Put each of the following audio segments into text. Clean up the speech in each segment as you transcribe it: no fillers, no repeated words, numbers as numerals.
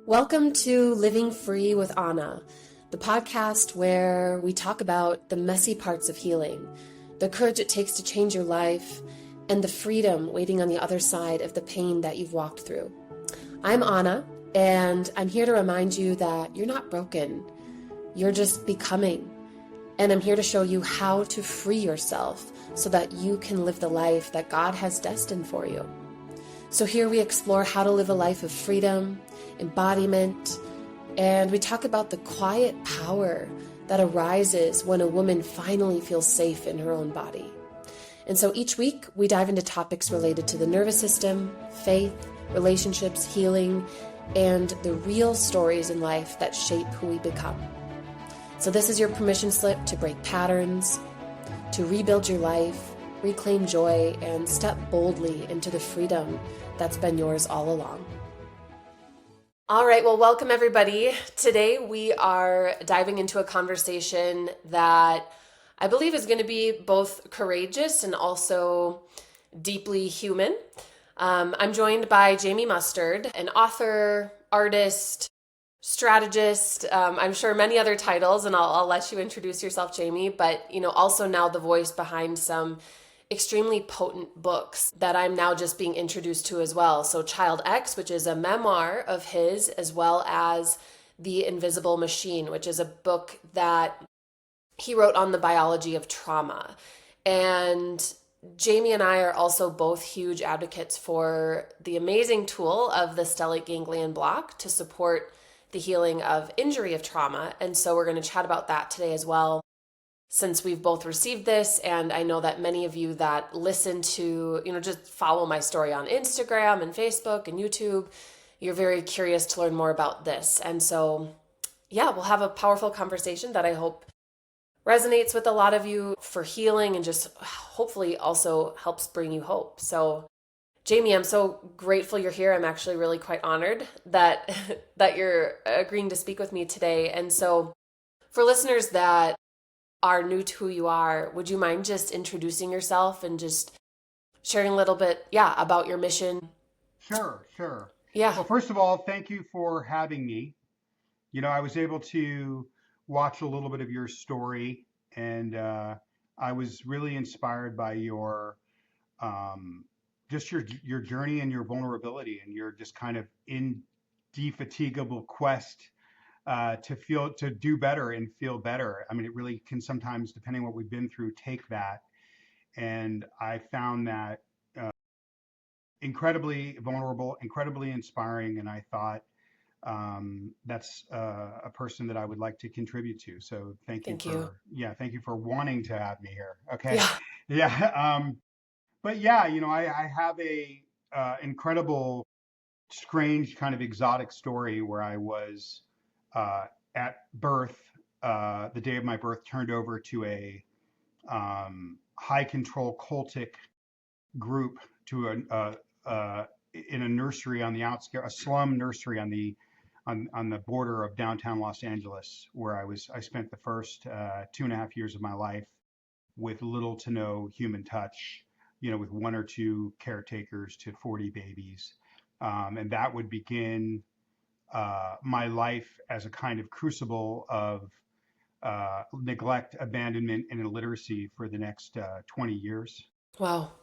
Welcome to Living Free with Ahna, the podcast where we talk about the messy parts of healing, the courage it takes to change your life, and the freedom waiting on the other side of the pain that you've walked through. I'm Ahna, and I'm here to remind you that you're not broken. You're just becoming. And I'm here to show you how to free yourself so that you can live the life that God has destined for you. So here we explore how to live a life of freedom, embodiment, and we talk about the quiet power that arises when a woman finally feels safe in her own body. And so each week we dive into topics related to the nervous system, faith, relationships, healing, and the real stories in life that shape who we become. So this is your permission slip to break patterns, to rebuild your life, reclaim joy, and step boldly into the freedom that's been yours all along. All right, well, welcome everybody. Today we are diving into a conversation that I believe is going to be both courageous and also deeply human. I'm joined by Jamie Mustard, an author, artist, strategist, I'm sure many other titles, and I'll let you introduce yourself, Jamie, but also now the voice behind some extremely potent books that I'm now just being introduced to as well. So Child X, which is a memoir of his, as well as The Invisible Machine, which is a book that he wrote on the biology of trauma. And Jamie and I are also both huge advocates for the amazing tool of the Stellate Ganglion Block to support the healing of injury of trauma. And so we're going to chat about that today as well, since we've both received this. And I know that many of you that listen to, just follow my story on Instagram and Facebook and YouTube, you're very curious to learn more about this. And so, we'll have a powerful conversation that I hope resonates with a lot of you for healing and just hopefully also helps bring you hope. So Jamie, I'm so grateful you're here. I'm actually really quite honored that you're agreeing to speak with me today. And so for listeners that are new to who you are, would you mind just introducing yourself and just sharing a little bit, about your mission? Sure. Yeah. Well, first of all, thank you for having me. I was able to watch a little bit of your story, and I was really inspired by your just your journey and your vulnerability and your just kind of indefatigable quest to do better and feel better. I mean, it really can sometimes, depending on what we've been through, take that. And I found that incredibly vulnerable, incredibly inspiring, and I thought that's a person that I would like to contribute to. So Thank you. thank you for wanting to have me here. Okay, Yeah. yeah, but yeah, I have a incredible, strange, kind of exotic story where I was at birth, the day of my birth, turned over to a high control cultic group to in a nursery on the outskirts, a slum nursery on the border of downtown Los Angeles, where I spent the first 2.5 years of my life with little to no human touch, with one or two caretakers to 40 babies. And that would begin my life as a kind of crucible of neglect, abandonment, and illiteracy for the next 20 years. Wow.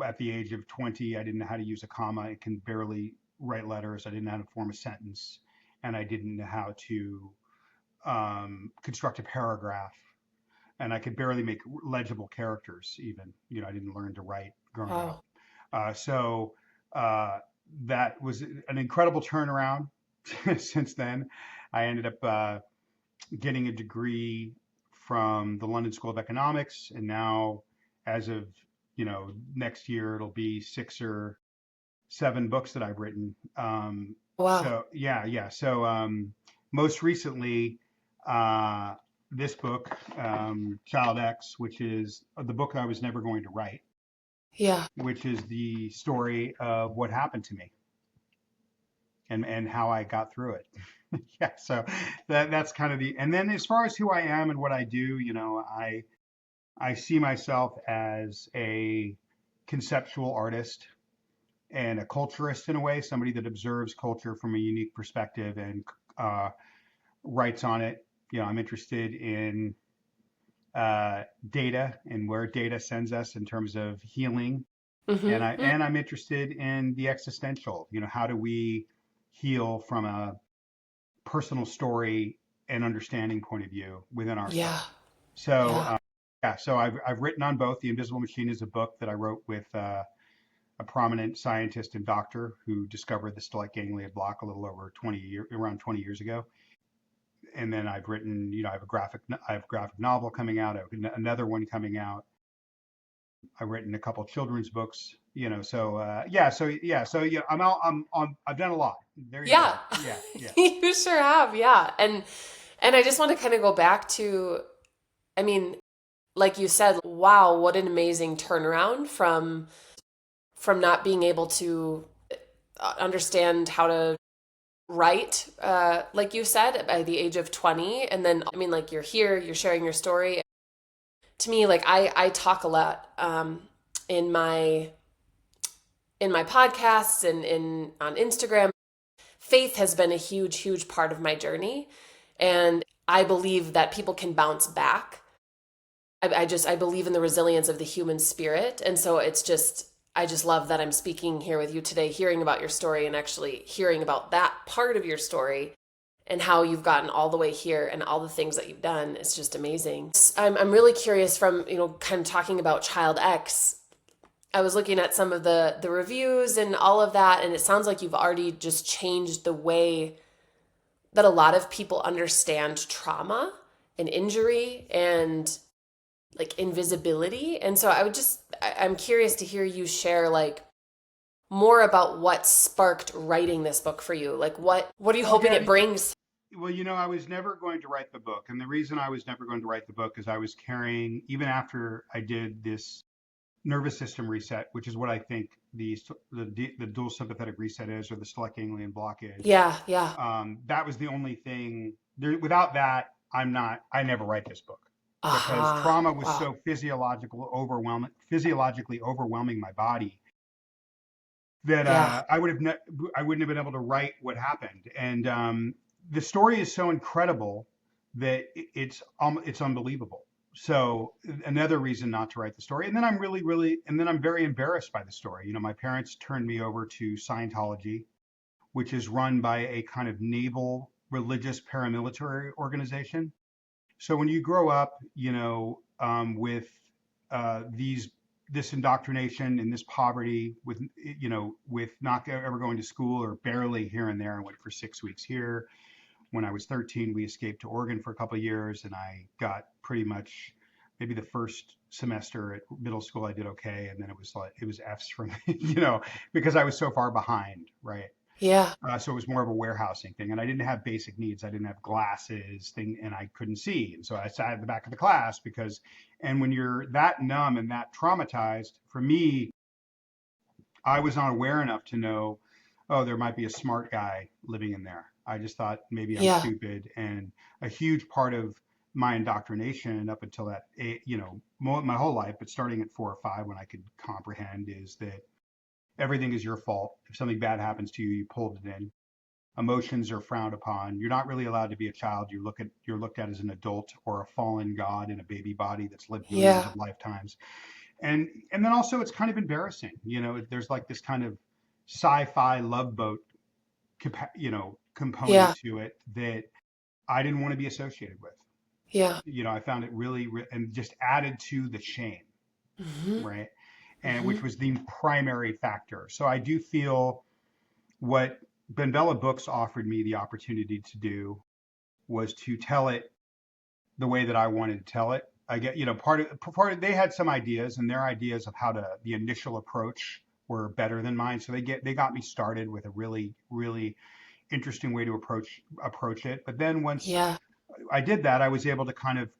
At the age of 20, I didn't know how to use a comma. I can barely write letters. I didn't know how to form a sentence. And I didn't know how to construct a paragraph. And I could barely make legible characters even. I didn't learn to write growing Wow. up. So that was an incredible turnaround since then. I ended up getting a degree from the London School of Economics. And now, as of next year, it'll be 6 or 7 books that I've written. Wow. So yeah. So most recently, this book, Child X, which is the book I was never going to write. Yeah. Which is the story of what happened to me and how I got through it. Yeah. So that's kind of and then as far as who I am and what I do, I see myself as a conceptual artist. and a culturist in a way, somebody that observes culture from a unique perspective and writes on it. I'm interested in data and where data sends us in terms of healing, and I Mm-hmm. and I'm interested in the existential. How do we heal from a personal story and understanding point of view within Yeah. ourselves. So Yeah. yeah, so I've written on both. The Invisible Machine is a book that I wrote with a prominent scientist and doctor who discovered the Stellate Ganglion Block a little over around 20 years ago. And then I've written, I have a graphic novel coming out, I have another one coming out. I've written a couple of children's books, I've done a lot. There you Yeah. go. Yeah, yeah. You sure have. Yeah. And I just want to kind of go back to, I mean, like you said, wow, what an amazing turnaround from not being able to understand how to write, like you said, by the age of 20. And then, I mean, like you're here, you're sharing your story. To me, like I talk a lot in my podcasts and in on Instagram. Faith has been a huge, huge part of my journey. And I believe that people can bounce back. I believe in the resilience of the human spirit. And so I just love that I'm speaking here with you today, hearing about your story and actually hearing about that part of your story and how you've gotten all the way here and all the things that you've done. It's just amazing. I'm really curious from, kind of talking about Child X. I was looking at some of the reviews and all of that, and it sounds like you've already just changed the way that a lot of people understand trauma and injury and like invisibility. And so I'm curious to hear you share like more about what sparked writing this book for you. Like what are you hoping Yeah. it brings? Well, I was never going to write the book. And the reason I was never going to write the book is I was carrying, even after I did this nervous system reset, which is what I think the dual sympathetic reset is, or the Stellate Ganglion Block is. Yeah, yeah. That was the only thing. Without that, I never write this book because Aha. trauma was Wow. so physiologically overwhelming my body that Yeah. I wouldn't have been able to write what happened. And the story is so incredible that it's unbelievable. So another reason not to write the story. And then I'm very embarrassed by the story. My parents turned me over to Scientology, which is run by a kind of naval religious paramilitary organization. So when you grow up, with these this indoctrination and this poverty, with not ever going to school or barely here and there, I went for 6 weeks here. When I was 13, we escaped to Oregon for a couple of years, and I got pretty much maybe the first semester at middle school I did okay, and then it was F's for me, because I was so far behind, right? Yeah. So it was more of a warehousing thing, and I didn't have basic needs. I didn't have glasses, and I couldn't see, and so I sat at the back of the class and when you're that numb and that traumatized, for me, I was not aware enough to know, oh, there might be a smart guy living in there. I just thought maybe I'm Yeah. stupid, and a huge part of my indoctrination up until my whole life, but starting at 4 or 5 when I could comprehend, is that everything is your fault. If something bad happens to you, you pulled it in. Emotions are frowned upon. You're not really allowed to be a child. You're looked at as an adult or a fallen god in a baby body that's lived millions Yeah. of lifetimes. And then also it's kind of embarrassing. There's like this kind of sci-fi love boat, component Yeah. to it that I didn't want to be associated with. Yeah. I found it really, and just added to the shame, Mhm. right? And Mhm. which was the primary factor. So I do feel what Benbella Books offered me the opportunity to do was to tell it the way that I wanted to tell it. I get, they had some ideas, and their ideas of the initial approach were better than mine. So they got me started with a really, really interesting way to approach it. But then once Yeah. I did that, I was able to kind of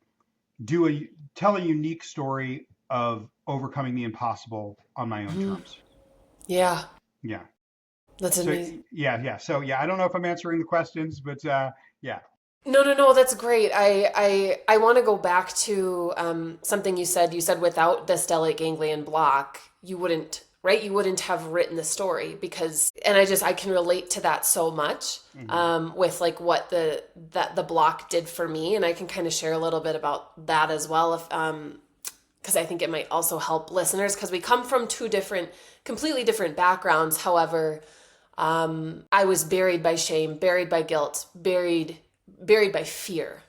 tell a unique story of overcoming the impossible on my own Mhm. terms. Yeah. Yeah. That's So amazing. yeah. So yeah, I don't know if I'm answering the questions, but yeah. No, no, no, that's great. I want to go back to something you said. You said without the stellate ganglion block, you wouldn't right? You wouldn't have written the story because, and I can relate to that so much, with like what the block did for me. And I can kind of share a little bit about that as well. If, because I think it might also help listeners because we come from completely different backgrounds. However, I was buried by shame, buried by guilt, buried by fear,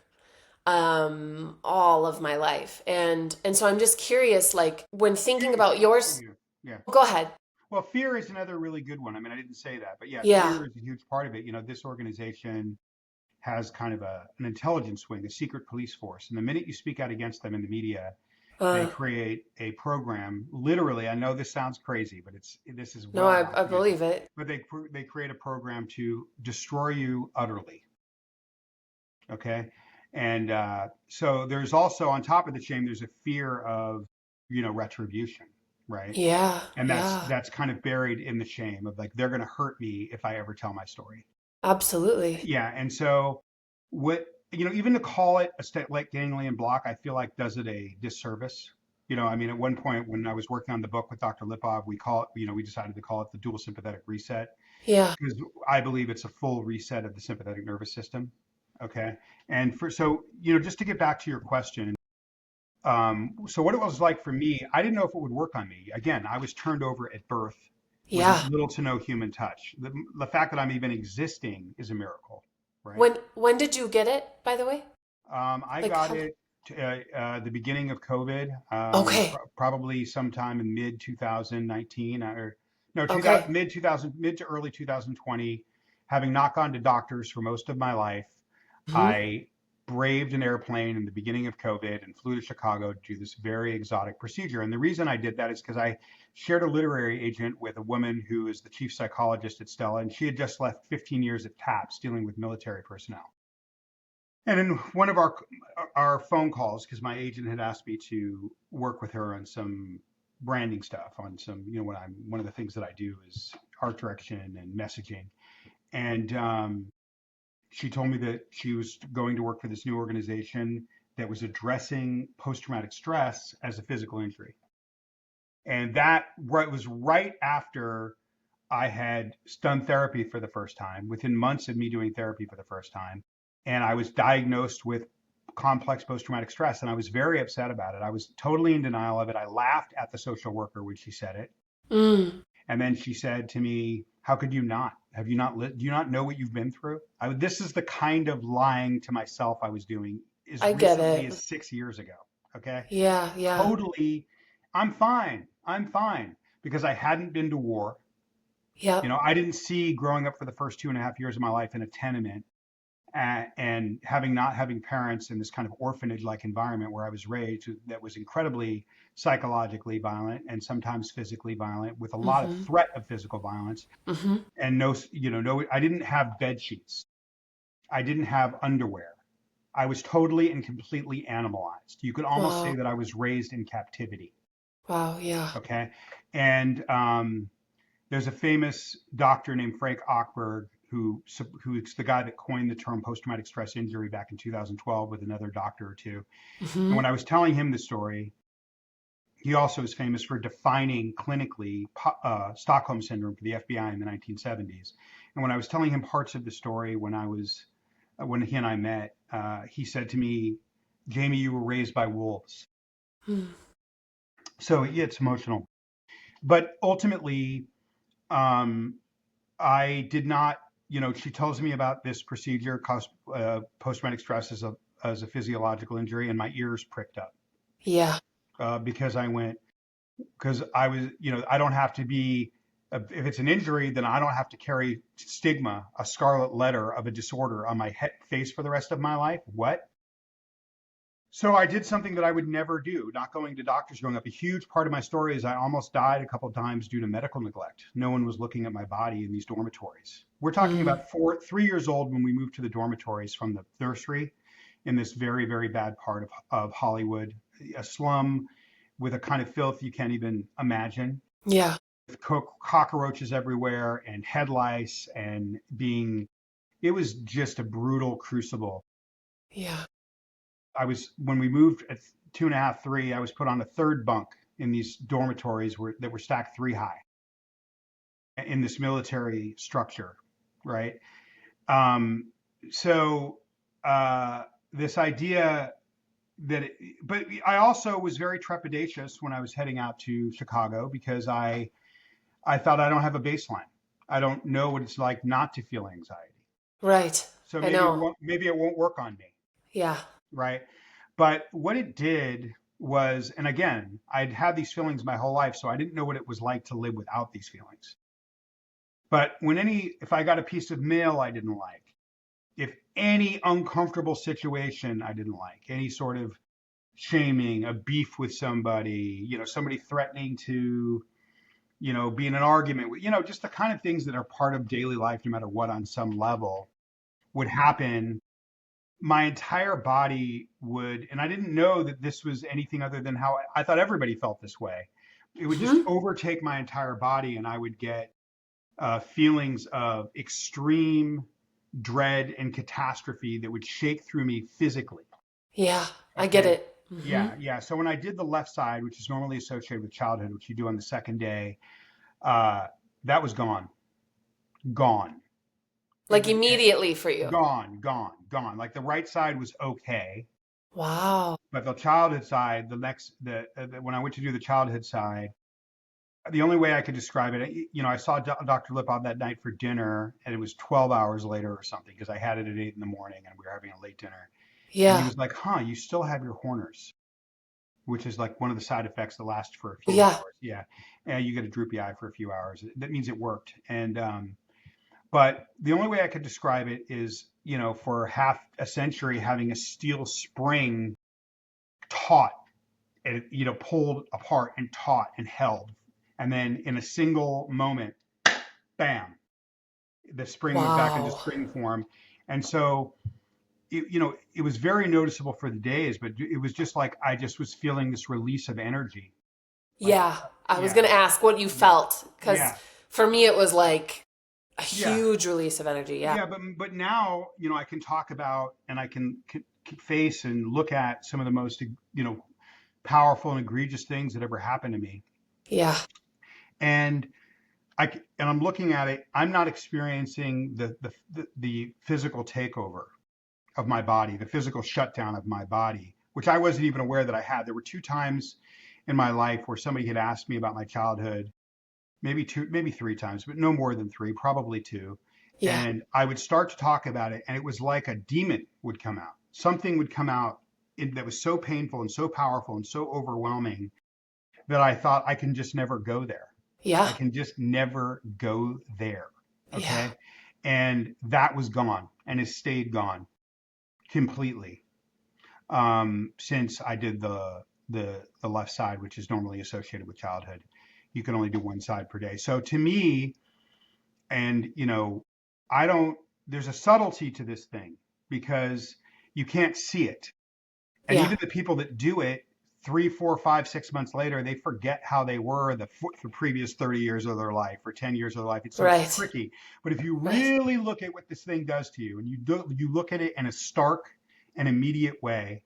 all of my life. And so I'm just curious, like when thinking about yours, Yeah. go ahead. Well, fear is another really good one. I mean, I didn't say that, but yeah, Yeah. fear is a huge part of it. This organization has kind of an intelligence wing, a secret police force. And the minute you speak out against them in the media, they Uh, create a program. Literally, I know this sounds crazy, but this is no, well I documented. believe it. But they create a program to destroy you utterly. Okay, and so there's also on top of the shame, there's a fear of retribution, right? Yeah. And that's Yeah. that's kind of buried in the shame of like they're going to hurt me if I ever tell my story. Absolutely. Yeah, and so what even to call it a stellate ganglion block, I feel like does it a disservice. I mean, at one point when I was working on the book with Dr. Lipov, we decided to call it the dual sympathetic reset Yeah. because I believe it's a full reset of the sympathetic nervous system. Okay, and just to get back to your question, so what it was like for me, I didn't know if it would work on me. Again, I was turned over at birth with Yeah. little to no human touch. The fact that I'm even existing is a miracle, right? When did you get it, by the way? I Like got how? it the beginning of COVID, Okay. probably sometime in mid 2019 or no, Okay. 2000, mid 2000, mid to early 2020. Having not gone to doctors for most of my life, Hmm. I braved an airplane in the beginning of COVID and flew to Chicago to do this very exotic procedure. And the reason I did that is because I shared a literary agent with a woman who is the chief psychologist at Stella, and she had just left 15 years at TAPS dealing with military personnel. And in one of our phone calls, because my agent had asked me to work with her on some branding stuff, on some, one of the things that I do is art direction and messaging. And she told me that she was going to work for this new organization that was addressing post-traumatic stress as a physical injury. And that was right after I had done therapy for the first time, within months of me doing therapy for the first time. And I was diagnosed with complex post traumatic stress. And I was very upset about it. I was totally in denial of it. I laughed at the social worker when she said it. Mm, And then she said to me, how could you not? Have you not, do you not know what you've been through? This is the kind of lying to myself I was doing as I get recently it. as 6 years ago. Okay. Yeah. Yeah. Totally. I'm fine. I'm fine because I hadn't been to war. Yep. I didn't see growing up for the first 2.5 years of my life in a tenement and not having parents in this kind of orphanage-like environment where I was raised that was incredibly psychologically violent and sometimes physically violent with a lot of Mm-hmm. threat of physical violence Mm-hmm. and no, I didn't have bed sheets. I didn't have underwear. I was totally and completely animalized. You could almost say Wow. that I was raised in captivity. Wow. Yeah. Okay. And there's a famous doctor named Frank Ochberg who's the guy that coined the term post-traumatic stress injury back in 2012 with another doctor or two. And Mm-hmm. when I was telling him the story, he also is famous for defining clinically Stockholm syndrome for the FBI in the 1970s. And when I was telling him parts of the story when he and I met, he said to me, "Jamie, you were raised by wolves." Mm. So yeah, it's emotional. But ultimately, um, I did not, she tells me about this procedure, post-traumatic stress as a physiological injury, and my ears pricked up Yeah. because I was, I don't have to be, if it's an injury, then I don't have to carry stigma, a scarlet letter of a disorder on my face for the rest of my life. What? So I did something that I would never do, not going to doctors growing up. A huge part of my story is I almost died a couple of times due to medical neglect. No one was looking at my body in these dormitories. We're talking Mm. about 3 years old when we moved to the dormitories from the nursery in this very, very bad part of Hollywood, a slum with a kind of filth you can't even imagine, Yeah. with cockroaches everywhere and head lice it was just a brutal crucible. Yeah. When we moved at 2.5, 3, I was put on a third bunk in these dormitories that were stacked 3 high. in this military structure, right? Um, so this idea that, but I also was very trepidatious when I was heading out to Chicago because I thought I don't have a baseline. I don't know what it's like not to feel anxiety. Right. So I know. maybe it won't work on me, Yeah. right? But what it did was, and again, I'd had these feelings my whole life, so I didn't know what it was like to live without these feelings. But if I got a piece of mail I didn't like, if any uncomfortable situation I didn't like, any sort of shaming, a beef with somebody, somebody threatening to, be in an argument with, just the kind of things that are part of daily life, no matter what, on some level would happen. My entire body would, and I didn't know that this was anything other than how I thought everybody felt this way. It would just Hmm. overtake my entire body, and I would get feelings of extreme dread and catastrophe that would shake through me physically. Yeah. I get Okay. it. Hmm. Yeah, yeah. So when I did the left side, which is normally associated with childhood, which you do on the second day, uh, that was gone, gone. It Like was immediately for you. gone, gone, gone. Like the right side was okay, Wow. but the childhood side, when I went to do the childhood side, the only way I could describe it, I saw Dr. Lipov that night for dinner, and it was 12 hours later or something because I had it at 8 in the morning and we were having a late dinner. And he Yeah. was like, "Huh, you still have your horners," which is like one of the side effects that lasts for a few Yeah. hours. Yeah, and you get a droopy eye for a few hours. That means it worked. And but the only way I could describe it is, for half a century having a steel spring taut and pulled apart and taut and held, and then in a single moment, bam, the spring went back into Wow. spring form. And so it was very noticeable for the days, but it was just like I just was feeling this release of energy. Like, Yeah. I was yeah, going to ask what you yeah, felt because yeah, for me it was like a yeah, huge release of energy. Yeah. yeah. But now, I can talk about and I can face and look at some of the most, powerful and egregious things that ever happened to me. Yeah. And and I'm looking at it. I'm not experiencing the physical takeover of my body, the physical shutdown of my body, which I wasn't even aware that I had. There were two times in my life where somebody had asked me about my childhood, maybe two, maybe three times, but no more than three, probably two. Yeah. And I would start to talk about it, and it was like a demon would come out. Something would come out that was so painful and so powerful and so overwhelming that I thought I can just never go there. I Yeah. can just never go there. Yeah. Okay. And that was gone and has stayed gone completely since I did the left side, which is normally associated with childhood. You can only do one side per day. So to me, and I don't. There's a subtlety to this thing because you can't see it, and Yeah. even the people that do it 3, 4, 5, 6 months later, they forget how they were the previous 30 years of their life or 10 years of their life. So it's Right. tricky. But if you Right. really look at what this thing does to you and you look at it in a stark and immediate way,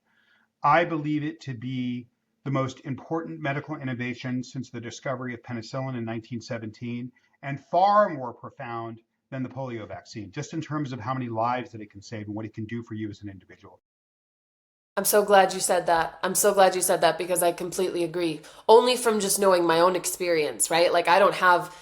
I believe it to be the most important medical innovation since the discovery of penicillin in 1917 and far more profound than the polio vaccine, just in terms of how many lives that it can save and what it can do for you as an individual. I'm so glad you said that. I'm so glad you said that because I completely agree. Only from just knowing my own experience, right? Like I don't have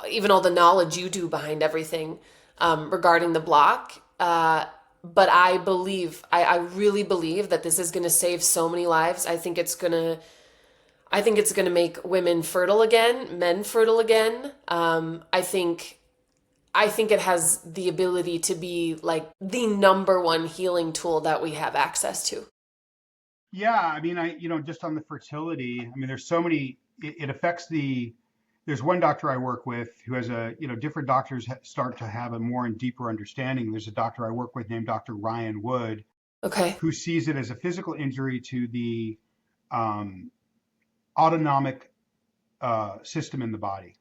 even all the knowledge you do behind everything regarding the block. But I believe, I really believe that this is going to save so many lives. I think it's going to make women fertile again, men fertile again. I think it has the ability to be like the number one healing tool that we have access to. Yeah, I mean, just on the fertility, I mean, there's so many, it affects there's one doctor I work with who has different doctors start to have a more and deeper understanding. There's a doctor I work with named Dr. Ryan Wood, Okay. who sees it as a physical injury to the um, autonomic system in the body.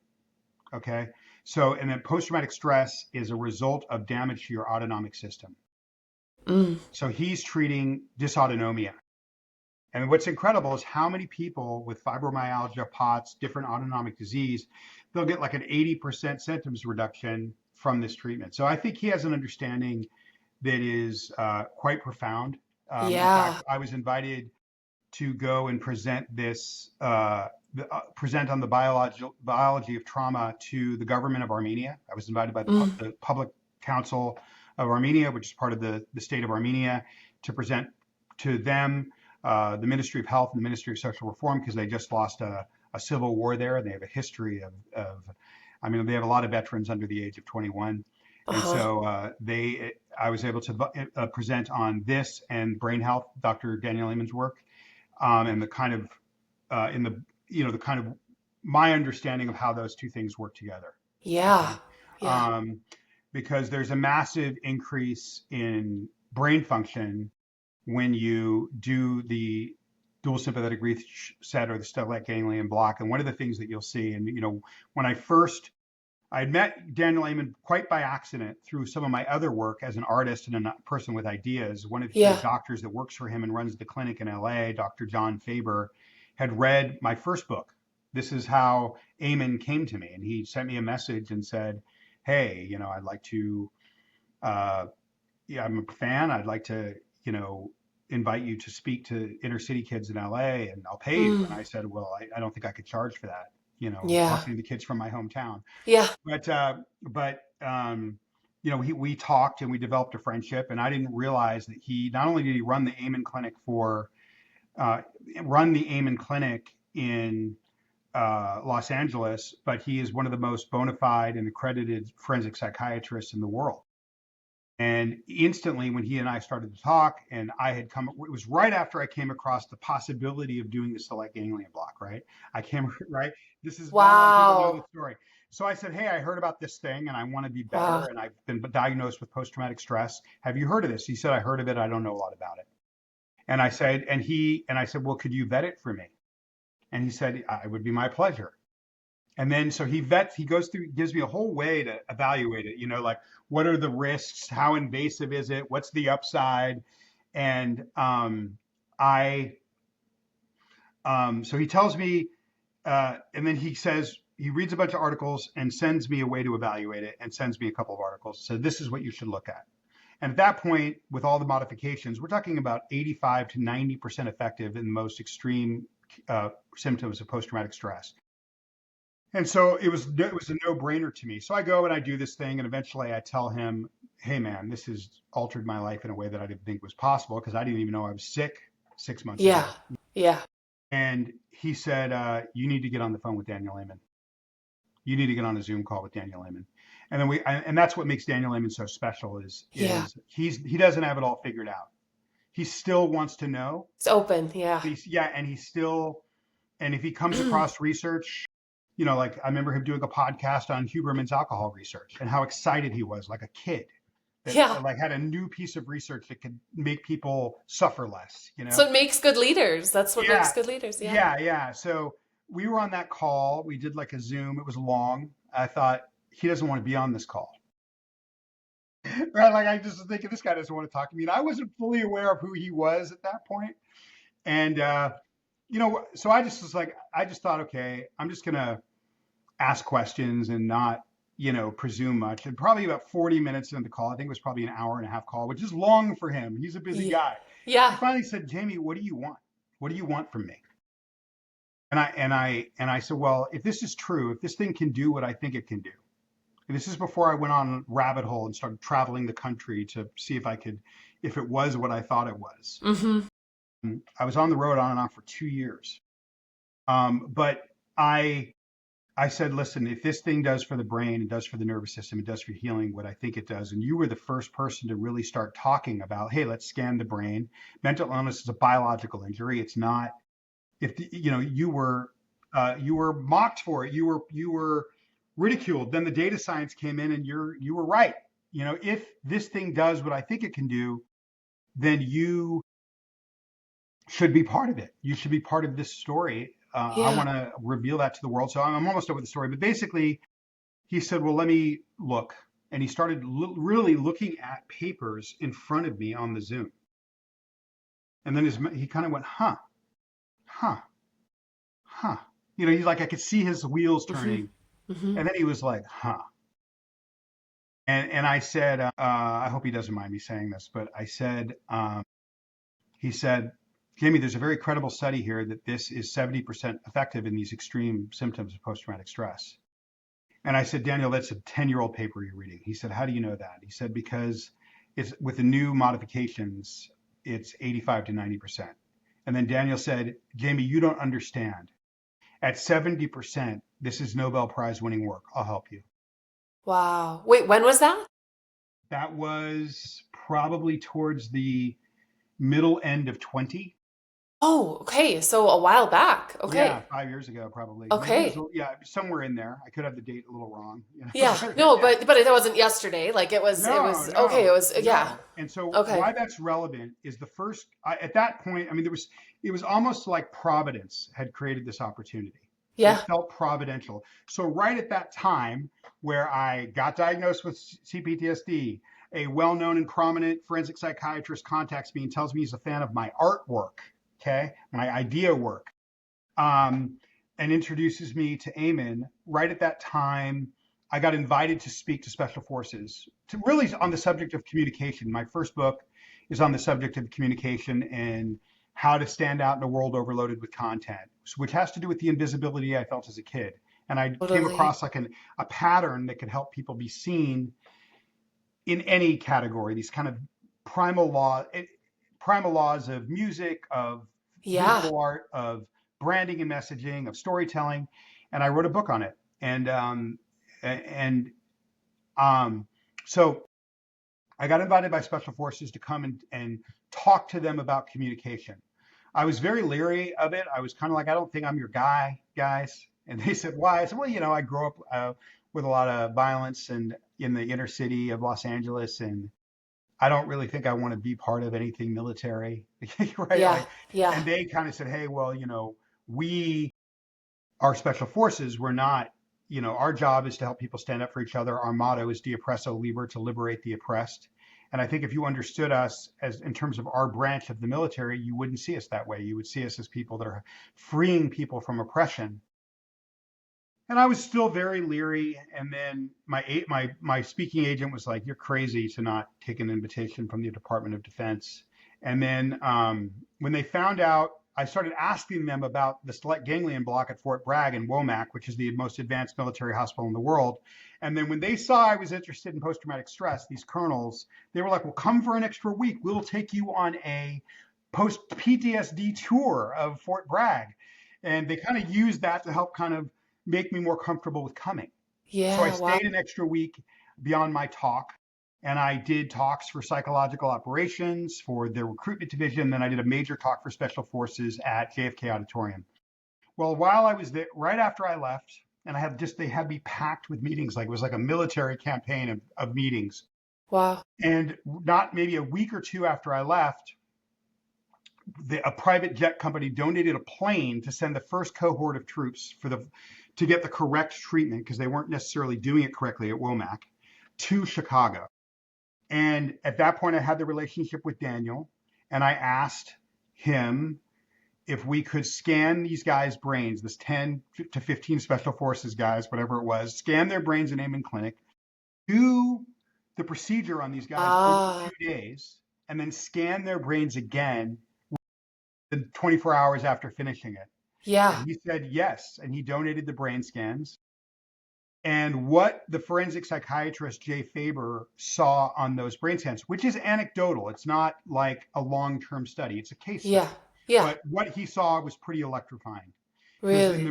Okay. So, and then post traumatic stress is a result of damage to your autonomic system. Mm. So he's treating dysautonomia. And what's incredible is how many people with fibromyalgia, POTS, different autonomic disease, they'll get like an 80% symptoms reduction from this treatment. So I think he has an understanding that is quite profound. In Yeah. fact, I was invited to go and present this, present on the biology of trauma to the government of Armenia. I was invited by Mm. the Public Council of Armenia, which is part of the state of Armenia, to present to them the Ministry of Health and the Ministry of Social Reform, because they just lost a civil war there, and they have a history I mean, they have a lot of veterans under the age of 21. And Uh-huh. so I was able to present on this and brain health, Dr. Daniel Lehman's work, and the kind of in the the kind of my understanding of how those two things work together. Yeah. Okay, Yeah. um, because there's a massive increase in brain function when you do the dual sympathetic reset or the stellate ganglion block. And one of the things that you'll see, and when I had met Daniel Amen quite by accident through some of my other work as an artist and a person with ideas. One of the Yeah. doctors that works for him and runs the clinic in LA, Dr. John Faber, had read my first book. This is how Amen came to me. And he sent me a message and said, hey, I'd like to, yeah, I'm a fan. I'd like to, invite you to speak to inner city kids in LA, and I'll pay you. And Mm. I said, well, I don't think I could charge for that. Yeah. Talking to the kids from my hometown. Yeah. But we talked and we developed a friendship, and I didn't realize that he not only did he run the Amen Clinic uh, in Los Angeles, but he is one of the most bona fide and accredited forensic psychiatrists in the world. And instantly, when he and I started to talk, and it was right after I came across the possibility of doing the Stellate Ganglion Block, right? Right? This is not a lot of people know the Wow. story. So I said, hey, I heard about this thing and I want to be better. Wow. And I've been diagnosed with post-traumatic stress. Have you heard of this? He said, I heard of it. I don't know a lot about it. And I said, well, could you vet it for me? And he said, it would be my pleasure. And then so he goes through, gives me a whole way to evaluate it, like what are the risks? How invasive is it? What's the upside? And I, so he tells me, and then he reads a bunch of articles and sends me a way to evaluate it and sends me a couple of articles. So this is what you should look at. And at that point, with all the modifications, we're talking about 85 to 90% effective in the most extreme symptoms of post-traumatic stress. And so it was a no-brainer to me. So I go and I do this thing, and eventually I tell him, "Hey, man, this has altered my life in a way that I didn't think was possible, because I didn't even know I was sick 6 months Yeah. ago." Yeah. And he said, "You need to get on the phone with Daniel Amen. You need to get on a Zoom call with Daniel Amen." And then and that's what makes Daniel Amen so special Yeah. is he doesn't have it all figured out. He still wants to know. It's open. Yeah. And if he comes across research, like I remember him doing a podcast on Huberman's alcohol research and how excited he was, like a kid that Yeah. like had a new piece of research that could make people suffer less, So it makes good leaders. That's what makes Yeah, good leaders. Yeah. yeah. So we were on that call. We did like a Zoom. It was long. I thought he doesn't want to be on this call. Right? Like I just was thinking this guy doesn't want to talk to me. And I wasn't fully aware of who he was at that point. And so I just thought, okay, I'm just gonna ask questions and not, presume much. And probably about 40 minutes into the call, I think it was probably an hour and a half call, which is long for him. He's a busy Yeah. guy. He Yeah. finally said, Jamie, what do you want? What do you want from me? And I said, well, if this is true, if this thing can do what I think it can do, and this is before I went on a rabbit hole and started traveling the country to see if it was what I thought it was. Mm-hmm. I was on the road on and off for 2 years. But I said, listen, if this thing does for the brain, it does for the nervous system, it does for healing what I think it does. And you were the first person to really start talking about, hey, let's scan the brain. Mental illness is a biological injury. It's not, if the, you were mocked for it, you were ridiculed. Then the data science came in and you were right. If this thing does what I think it can do, then you should be part of it. You should be part of this story. I Yeah. want to reveal that to the world. So I'm almost over the story. But basically, he said, well, let me look. And he started really looking at papers in front of me on the Zoom. And then he kind of went, huh. huh, huh. He's like, I could see his wheels Mm-hmm. turning. Mm-hmm. And then he was like, huh. And I said, I hope he doesn't mind me saying this, but I said, he said, Jamie, there's a very credible study here that this is 70% effective in these extreme symptoms of post-traumatic stress. And I said, Daniel, that's a 10-year-old paper you're reading. He said, how do you know that? He said, because it's with the new modifications, it's 85 to 90%. And then Daniel said, Jamie, you don't understand. At 70%, this is Nobel Prize winning work. I'll help you. Wow. Wait, when was that? That was probably towards the middle end of 20. Oh, okay. So a while back. Yeah, Okay. 5 years ago, probably. Maybe it Okay. was, yeah, somewhere in there. I could have the date a little wrong, Yeah. but No, yeah. but it wasn't yesterday. Like it No, was okay. It no, was yeah. no. And so Okay. why that's relevant is at that point, I mean, it was almost like Providence had created this opportunity. It Yeah. felt providential. So right at that time where I got diagnosed with CPTSD, a well-known and prominent forensic psychiatrist contacts me and tells me he's a fan of my artwork, okay, my idea work, um, and introduces me to Eamon. Right at that time, I got invited to speak to special forces, to really on the subject of communication. My first book is on the subject of communication and how to stand out in a world overloaded with content, which has to do with the invisibility I felt as a kid. And I came Totally. across like a pattern that could help people be seen in any category. These kind of primal law, primal laws of music, of Yeah. visual art, of branding and messaging, of storytelling, and I wrote a book on it. And um, so I got invited by special forces to come and talk to them about communication. I was very leery of it. I was kind of like, I don't think I'm your guy, guys. And they said, why? I said, well, I grew up with a lot of violence and in the inner city of Los Angeles, and I don't really think I want to be part of anything military, right? Yeah. Like, Yeah. and they kind of said, hey, well, we are special forces. We're not, our job is to help people stand up for each other. Our motto is de oppresso liber, to liberate the oppressed. And I think if you understood us as in terms of our branch of the military, you wouldn't see us that way. You would see us as people that are freeing people from oppression. And I was still very leery. And then my speaking agent was like, "You're crazy to not take an invitation from the Department of Defense." And then when they found out, I started asking them about the Stellate Ganglion Block at Fort Bragg in Womack, which is the most advanced military hospital in the world. And then when they saw I was interested in post-traumatic stress, these colonels, they were like, "Well, come for an extra week. We'll take you on a post-PTSD tour of Fort Bragg." And they kind of used that to help kind of make me more comfortable with coming. So I Yeah. Wow. stayed an extra week beyond my talk, and I did talks for psychological operations for the recruitment division. Then I did a major talk for special forces at JFK Auditorium. Well, while I was there, right after I left, and they had me packed with meetings, like it was like a military campaign of meetings. Wow. And not maybe a week or two after I left, a private jet company donated a plane to send the first cohort of troops to get the correct treatment because they weren't necessarily doing it correctly at Womack to Chicago. And at that point, I had the relationship with Daniel, and I asked him if we could scan these guys' brains, this 10 to 15 special forces guys, whatever it was, scan their brains in Amen Clinic, do the procedure on these guys over Ah. 2 days, and then scan their brains again 24 hours after finishing it. Yeah. And he said yes, and he donated the brain scans. And what the forensic psychiatrist Jay Faber saw on those brain scans, which is anecdotal, it's not like a long-term study, it's a case Yeah. study. Yeah. But what he saw was pretty electrifying because Really. in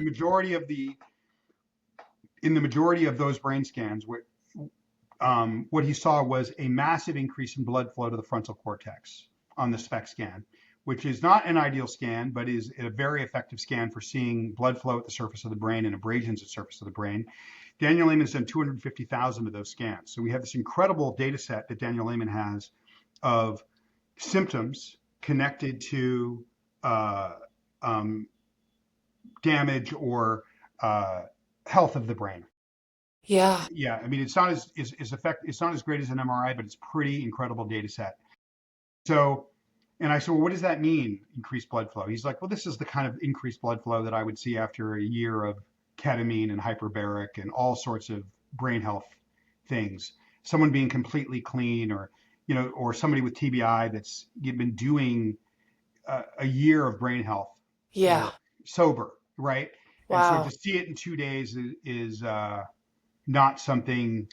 the majority of those brain scans, what he saw was a massive increase in blood flow to the frontal cortex on the SPECT scan, which is not an ideal scan, but is a very effective scan for seeing blood flow at the surface of the brain and abrasions at the surface of the brain. Daniel Amen has done 250,000 of those scans. So we have this incredible data set that Daniel Amen has of symptoms connected to um, damage or health of the brain. Yeah. Yeah, I mean, it's not it's not as great as an MRI, but it's pretty incredible data set. So And I said, well, what does that mean, increased blood flow? He's like, well, this is the kind of increased blood flow that I would see after a year of ketamine and hyperbaric and all sorts of brain health things. Someone being completely clean, or, or somebody with TBI that's been doing a year of brain health Yeah. work, sober, right? And so to Wow. see it in 2 days is not something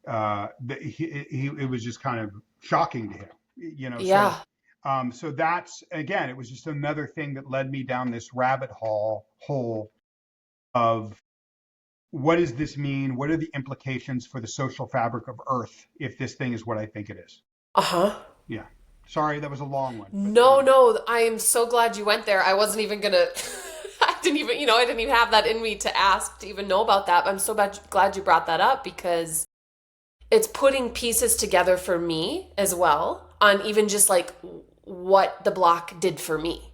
that it was just kind of shocking to him, Yeah. so that's, again, it was just another thing that led me down this rabbit hole of what does this mean? What are the implications for the social fabric of Earth if this thing is what I think it is? Uh-huh. Yeah. Sorry, that was a long one, but there No, you go. no, I am so glad you went there. I wasn't even gonna, I didn't even have that in me to ask to even know about that. But I'm so glad you brought that up because it's putting pieces together for me as well on even just like what the block did for me.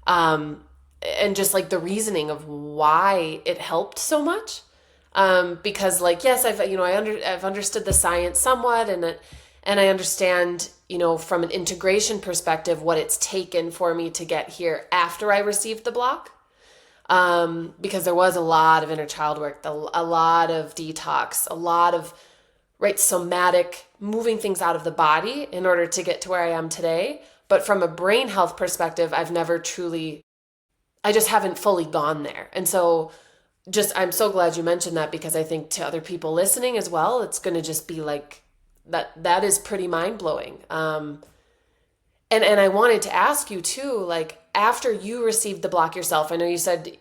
Um, and just like the reasoning of why it helped so much. Because like, yes, I've understood the science somewhat, and I understand, from an integration perspective, what it's taken for me to get here after I received the block. Because there was a lot of inner child work, a lot of detox, a lot of right somatic moving things out of the body in order to get to where I am today. But from a brain health perspective, I just haven't fully gone there. And so I'm so glad you mentioned that because I think to other people listening as well, it's going to just be like that is pretty mind blowing. And I wanted to ask you too, like after you received the block yourself, I know you said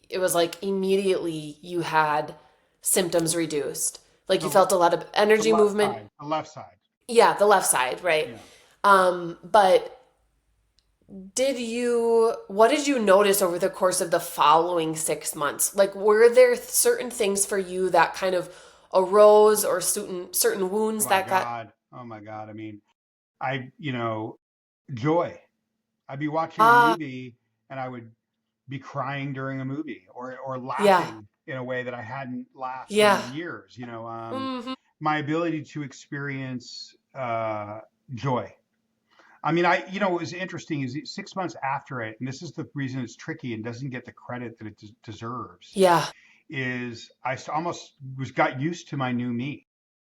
it was like immediately you had symptoms reduced. Like you The, felt a lot of the energy left movement. side, the left side. Yeah, the left side, right? Yeah. But what did you notice over the course of the following 6 months? Like, were there certain things for you that kind of arose or certain Oh wounds my that got, God. Oh my God. I mean, I, joy. I'd be watching a ah, movie and I would be crying during a movie, or yeah, laughing in a way that I hadn't laughed yeah, in years. hmm, My ability to experience joy. I mean, what was interesting is 6 months after it, and this is the reason it's tricky and doesn't get the credit that it deserves, yeah, is almost got used to my new me.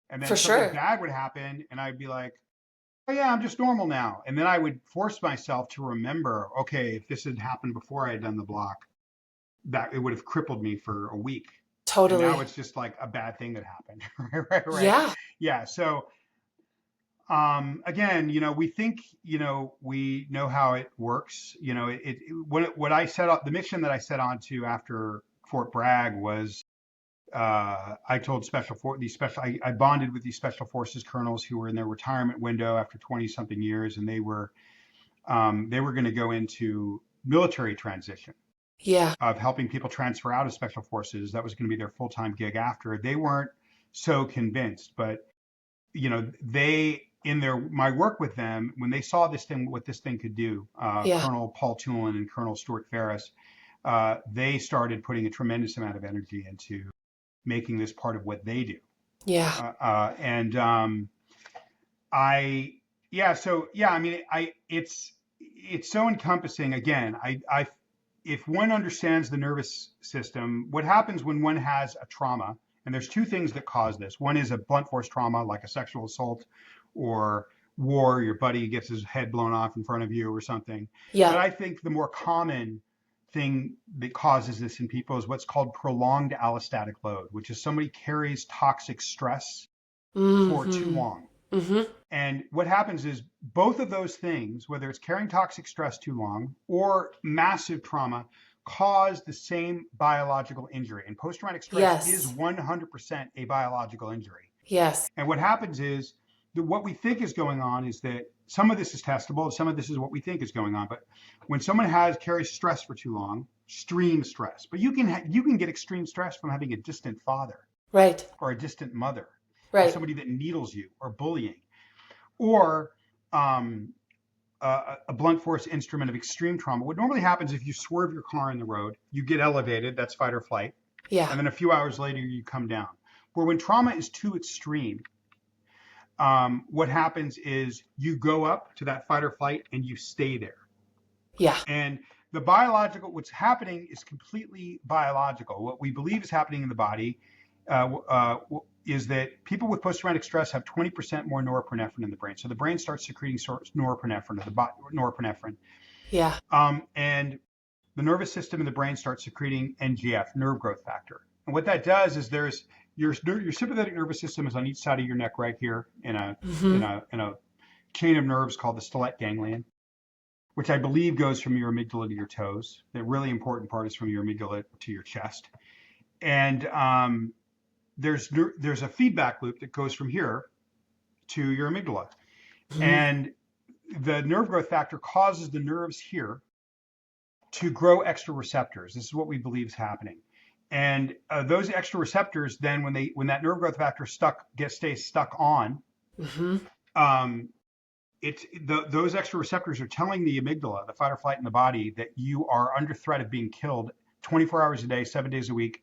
And then for something sure. bad would happen, and I'd be like, oh yeah, I'm just normal now. And then I would force myself to remember, okay, if this had happened before I had done the block, that it would have crippled me for a week. And now Totally. it's just like a bad thing that happened. Right. Yeah, Yeah. So again, we think, we know how it works. What I set up, the mission that I set on to after Fort Bragg was, I told I bonded with these special forces colonels who were in their retirement window after 20 something years, and they were going to go into military transition yeah, of helping people transfer out of special forces. That was going to be their full-time gig after. They weren't so convinced, but they, in my work with them, when they saw what this thing could do, yeah, Colonel Paul Tulin and Colonel Stuart Ferris, they started putting a tremendous amount of energy into making this part of what they do. yeah, And I, yeah, so yeah, I mean, it's so encompassing. Again, if one understands the nervous system, what happens when one has a trauma, and there's two things that cause this. One is a blunt force trauma, like a sexual assault or war, your buddy gets his head blown off in front of you or something. But yeah. I think the more common thing that causes this in people is what's called prolonged allostatic load, which is somebody carries toxic stress for too Mm-hmm. long. Mm-hmm. And what happens is both of those things, whether it's carrying toxic stress too long or massive trauma, cause the same biological injury. And post traumatic stress is Yes. 100% a biological injury. Yes. And what happens is that what we think is going on is that some of this is testable, some of this is what we think is going on. But when someone carries stress for too long, extreme stress, but you can get extreme stress from having a distant father Right. or a distant mother or Right. somebody that needles you or bullying or um, a blunt force instrument of extreme trauma. What normally happens if you swerve your car in the road, you get elevated, that's fight or flight, Yeah. and then a few hours later you come down. Where when trauma is too extreme, what happens is you go up to that fight or flight and you stay there. Yeah. And the biological, what's happening is completely biological. What we believe is happening in the body is that people with post-traumatic stress have 20% more norepinephrine in the brain. So the brain starts secreting norepinephrine, or the norepinephrine. Yeah. And the nervous system in the brain starts secreting NGF, nerve growth factor. And what that does is there's your sympathetic nervous system is on each side of your neck right here in a chain of nerves called the stellate ganglion, which I believe goes from your amygdala to your toes. The really important part is from your amygdala to your chest. And there's a feedback loop that goes from here to your amygdala. And the nerve growth factor causes the nerves here to grow extra receptors. This is what we believe is happening. And those extra receptors, then when that nerve growth factor stays stuck on, those extra receptors are telling the amygdala, the fight or flight in the body, that you are under threat of being killed 24 hours a day, 7 days a week,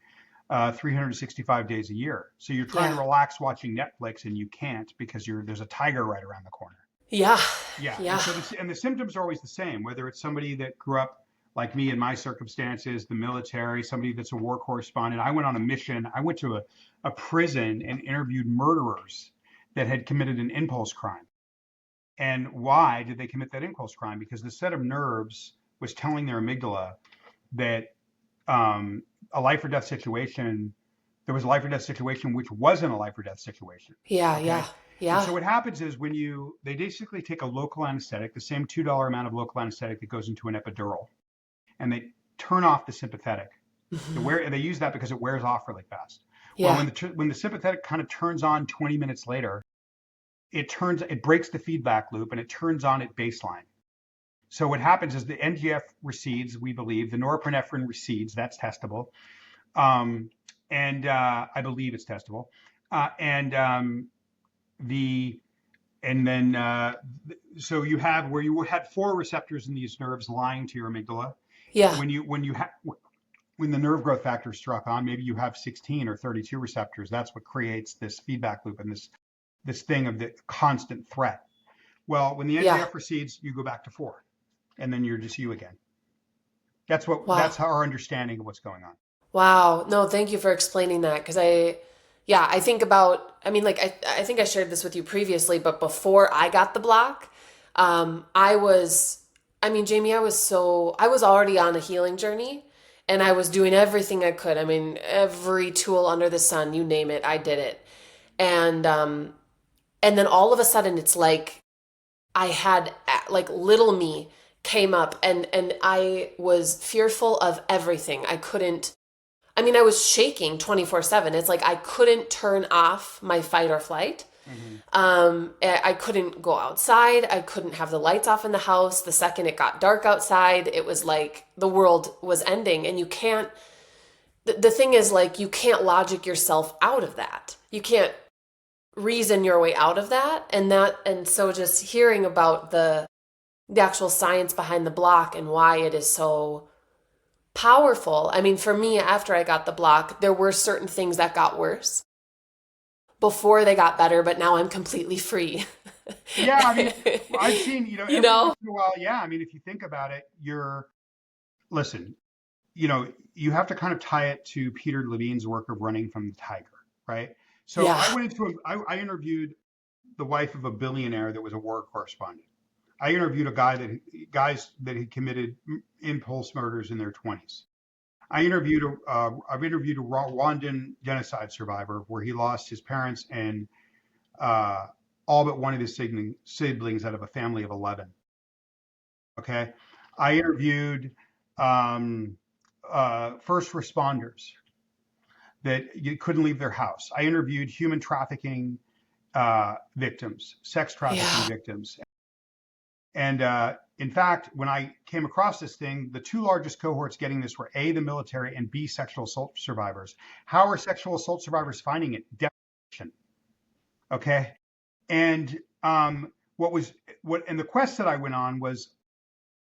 365 days a year. So you're trying to relax watching Netflix and you can't because there's a tiger right around the corner. Yeah. And so the symptoms are always the same, whether it's somebody that grew up like me in my circumstances, the military, somebody that's a war correspondent. I went on a mission. I went to a prison and interviewed murderers that had committed an impulse crime. And why did they commit that impulse crime? Because the set of nerves was telling their amygdala that a life or death situation, there was a life or death situation which wasn't a life or death situation. Yeah. And so what happens is they basically take a local anesthetic, the same $2 amount of local anesthetic that goes into an epidural, and they turn off the sympathetic. They use that because it wears off really fast. Yeah. Well, when the sympathetic kind of turns on 20 minutes later, it breaks the feedback loop and it turns on at baseline. So what happens is the NGF recedes, we believe, the norepinephrine recedes, that's testable. And I believe it's testable. So you have where you had 4 receptors in these nerves lying to your amygdala. Yeah. When the nerve growth factor struck on, maybe you have 16 or 32 receptors. That's what creates this feedback loop and this thing of the constant threat. Well, when the NGF recedes, you go back to 4, and then you're just you again. That's our understanding of what's going on. Wow. No, thank you for explaining that. Because I think about, I think I shared this with you previously, but before I got the block, Jamie, I was already on a healing journey and I was doing everything I could. I mean, every tool under the sun, you name it, I did it. And then all of a sudden it's like I had little me came up and I was fearful of everything. I was shaking 24/7. It's like I couldn't turn off my fight or flight. I couldn't go outside. I couldn't have the lights off in the house. The second it got dark outside, it was like the world was ending. And the thing is, you can't logic yourself out of that. You can't reason your way out of that. And so just hearing about the actual science behind the block and why it is so powerful. I mean, for me, after I got the block, there were certain things that got worse before they got better, but now I'm completely free. Yeah, I mean, I've seen, every once in a while, yeah, I mean, if you think about it, you have to kind of tie it to Peter Levine's work of running from the tiger, right? So I interviewed the wife of a billionaire that was a war correspondent. I interviewed guys that had committed impulse murders in their 20s. I've interviewed a Rwandan genocide survivor where he lost his parents and all but one of his siblings out of a family of 11. Okay, I interviewed first responders that you couldn't leave their house. I interviewed human trafficking victims, sex trafficking victims. And in fact, when I came across this thing, the 2 largest cohorts getting this were A, the military, and B, sexual assault survivors. How are sexual assault survivors finding it? Deprivation. Okay. And and the quest that I went on was,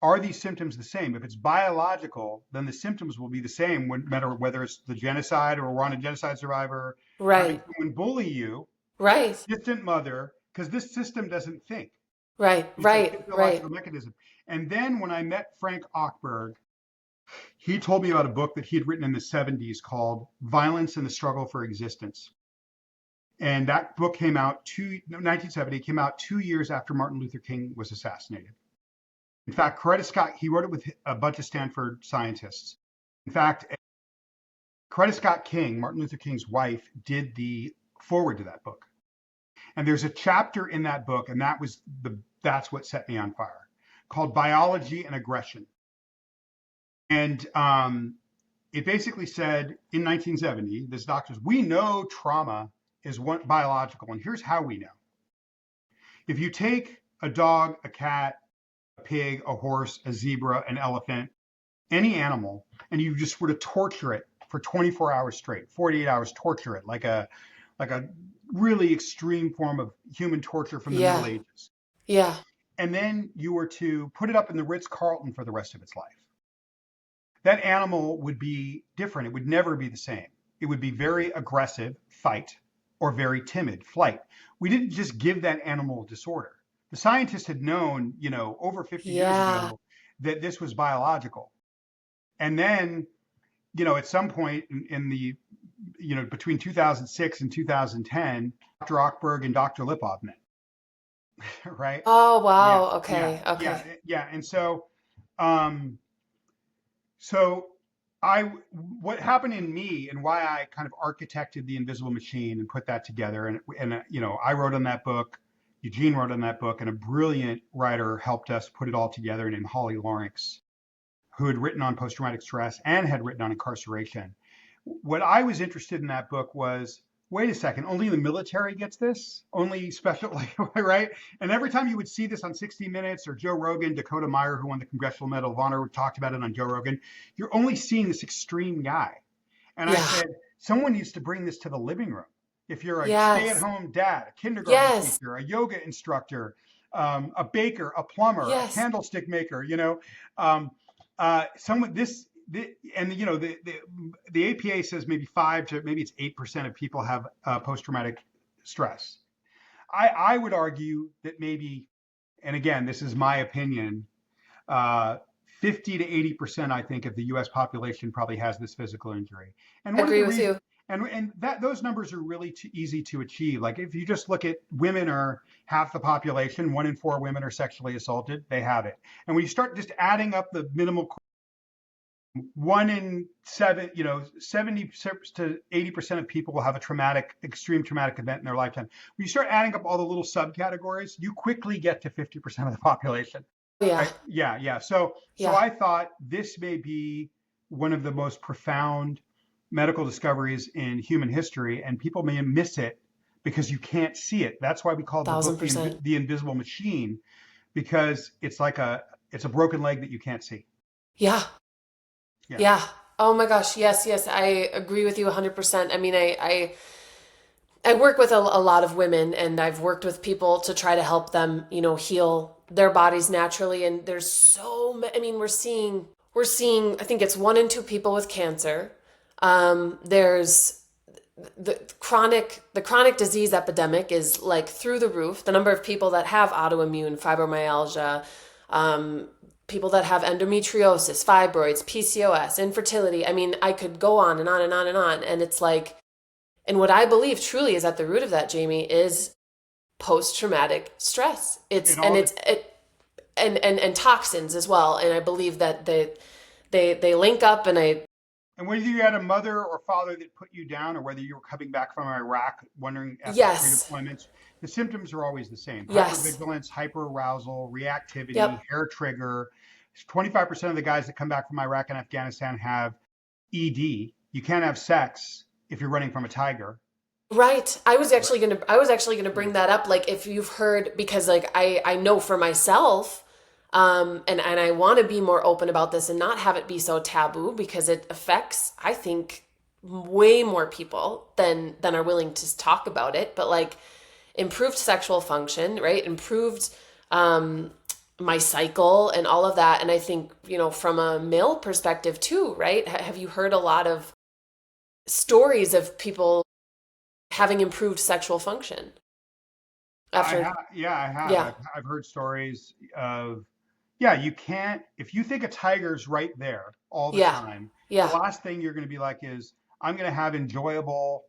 are these symptoms the same? If it's biological, then the symptoms will be the same, no matter whether it's the genocide or a Rwandan genocide survivor. Right. Having someone bully you. Right. Distant mother, because this system doesn't think. Right, It's a right, right. physiological mechanism. And then when I met Frank Ochberg, he told me about a book that he had written in the 70s called Violence and the Struggle for Existence. And that book came out 1970, came out 2 years after Martin Luther King was assassinated. In fact, Coretta Scott, he wrote it with a bunch of Stanford scientists. In fact, Coretta Scott King, Martin Luther King's wife, did the foreword to that book. And there's a chapter in that book, and that's what set me on fire, called Biology and Aggression. And it basically said in 1970, this doctors, we know trauma is biological, and here's how we know. If you take a dog, a cat, a pig, a horse, a zebra, an elephant, any animal, and you just were to torture it for 24 hours straight, 48 hours, torture it like a really extreme form of human torture from the Middle Ages. Yeah. And then you were to put it up in the Ritz-Carlton for the rest of its life. That animal would be different. It would never be the same. It would be very aggressive, fight, or very timid, flight. We didn't just give that animal a disorder. The scientists had known, over 50 years ago that this was biological. And then, at some point in the, between 2006 and 2010, Dr. Ochberg and Dr. Lipov met, right? Oh, wow. Yeah, Okay. yeah, Okay. yeah. And so, what happened in me and why I kind of architected the invisible machine and put that together. And I wrote on that book, Eugene wrote on that book, and a brilliant writer helped us put it all together named Holly Lawrence, who had written on post-traumatic stress and had written on incarceration. What I was interested in that book was, wait a second, only the military gets this? Only special, right? And every time you would see this on 60 Minutes or Joe Rogan, Dakota Meyer, who won the Congressional Medal of Honor, talked about it on Joe Rogan, you're only seeing this extreme guy. And I said, someone needs to bring this to the living room. If you're a stay-at-home dad, a kindergarten teacher, a yoga instructor, a baker, a plumber, a candlestick maker, someone and the APA says maybe 5 to maybe it's 8% of people have post-traumatic stress. I would argue that maybe, and again, this is my opinion, 50 to 80%, I think, of the U.S. population probably has this physical injury. And I agree with you. And those numbers are really easy to achieve. Like if you just look at women are half the population, 1 in 4 women are sexually assaulted, they have it. And when you start just adding up the minimal, 1 in 7, 70 to 80% of people will have a extreme traumatic event in their lifetime. When you start adding up all the little subcategories, you quickly get to 50% of the population. Yeah. Right? Yeah. So I thought this may be one of the most profound medical discoveries in human history, and people may miss it because you can't see it. That's why we call the book the Invisible Machine, because it's like it's a broken leg that you can't see. Yeah. Oh my gosh. Yes. I agree with you 100%. I mean, I work with a lot of women, and I've worked with people to try to help them, heal their bodies naturally. And there's we're seeing, I think it's 1 in 2 people with cancer. There's the chronic disease epidemic is like through the roof. The number of people that have autoimmune fibromyalgia, people that have endometriosis, fibroids, PCOS, infertility. I mean, I could go on and on and on and on. And it's like, and what I believe truly is at the root of that, Jamie, is post-traumatic stress. And toxins as well. And I believe that they link up, and whether you had a mother or father that put you down, or whether you were coming back from Iraq wondering after redeployments, the symptoms are always the same. Hypervigilance, hyperarousal, reactivity, hair trigger. 25% of the guys that come back from Iraq and Afghanistan have ED. You can't have sex if you're running from a tiger. Right. I was actually gonna bring that up. Like, if you've heard, because like I know for myself, and I want to be more open about this and not have it be so taboo, because it affects, I think, way more people than are willing to talk about it. But like improved sexual function, right? Improved my cycle and all of that. And I think, from a male perspective too, right? Have you heard a lot of stories of people having improved sexual function? After, Yeah, I have. yeah, I've heard stories of, yeah, you can't, if you think a tiger's right there all the yeah, time, the yeah, last thing you're going to be like is, I'm going to have enjoyable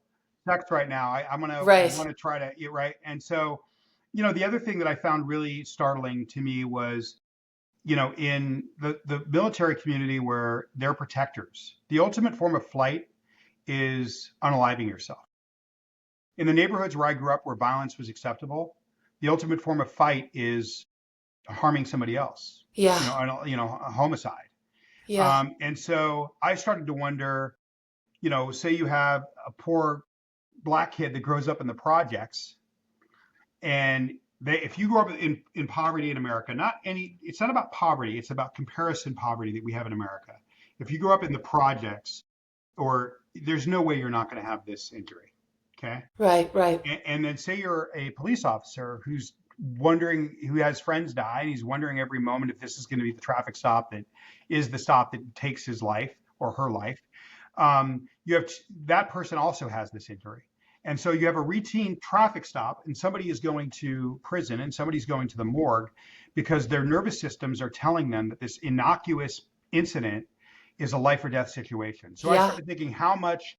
sex right now. I right. want to try to eat right. And so, the other thing that I found really startling to me was, in the military community where they're protectors, the ultimate form of flight is unaliving yourself. In the neighborhoods where I grew up, where violence was acceptable, the ultimate form of fight is harming somebody else. Yeah, A homicide. yeah, And so I started to wonder, say you have a poor black kid that grows up in the projects, and if you grow up in poverty in America, it's not about poverty, it's about comparison poverty that we have in America. If you grow up in the projects, or there's no way you're not going to have this injury. Okay. right, right. And then say you're a police officer who has friends die, and he's wondering every moment if this is going to be the traffic stop that is the stop that takes his life or her life. You have that person also has this injury. And so you have a routine traffic stop, and somebody is going to prison and somebody's going to the morgue because their nervous systems are telling them that this innocuous incident is a life or death situation. So I Yeah, started thinking, how much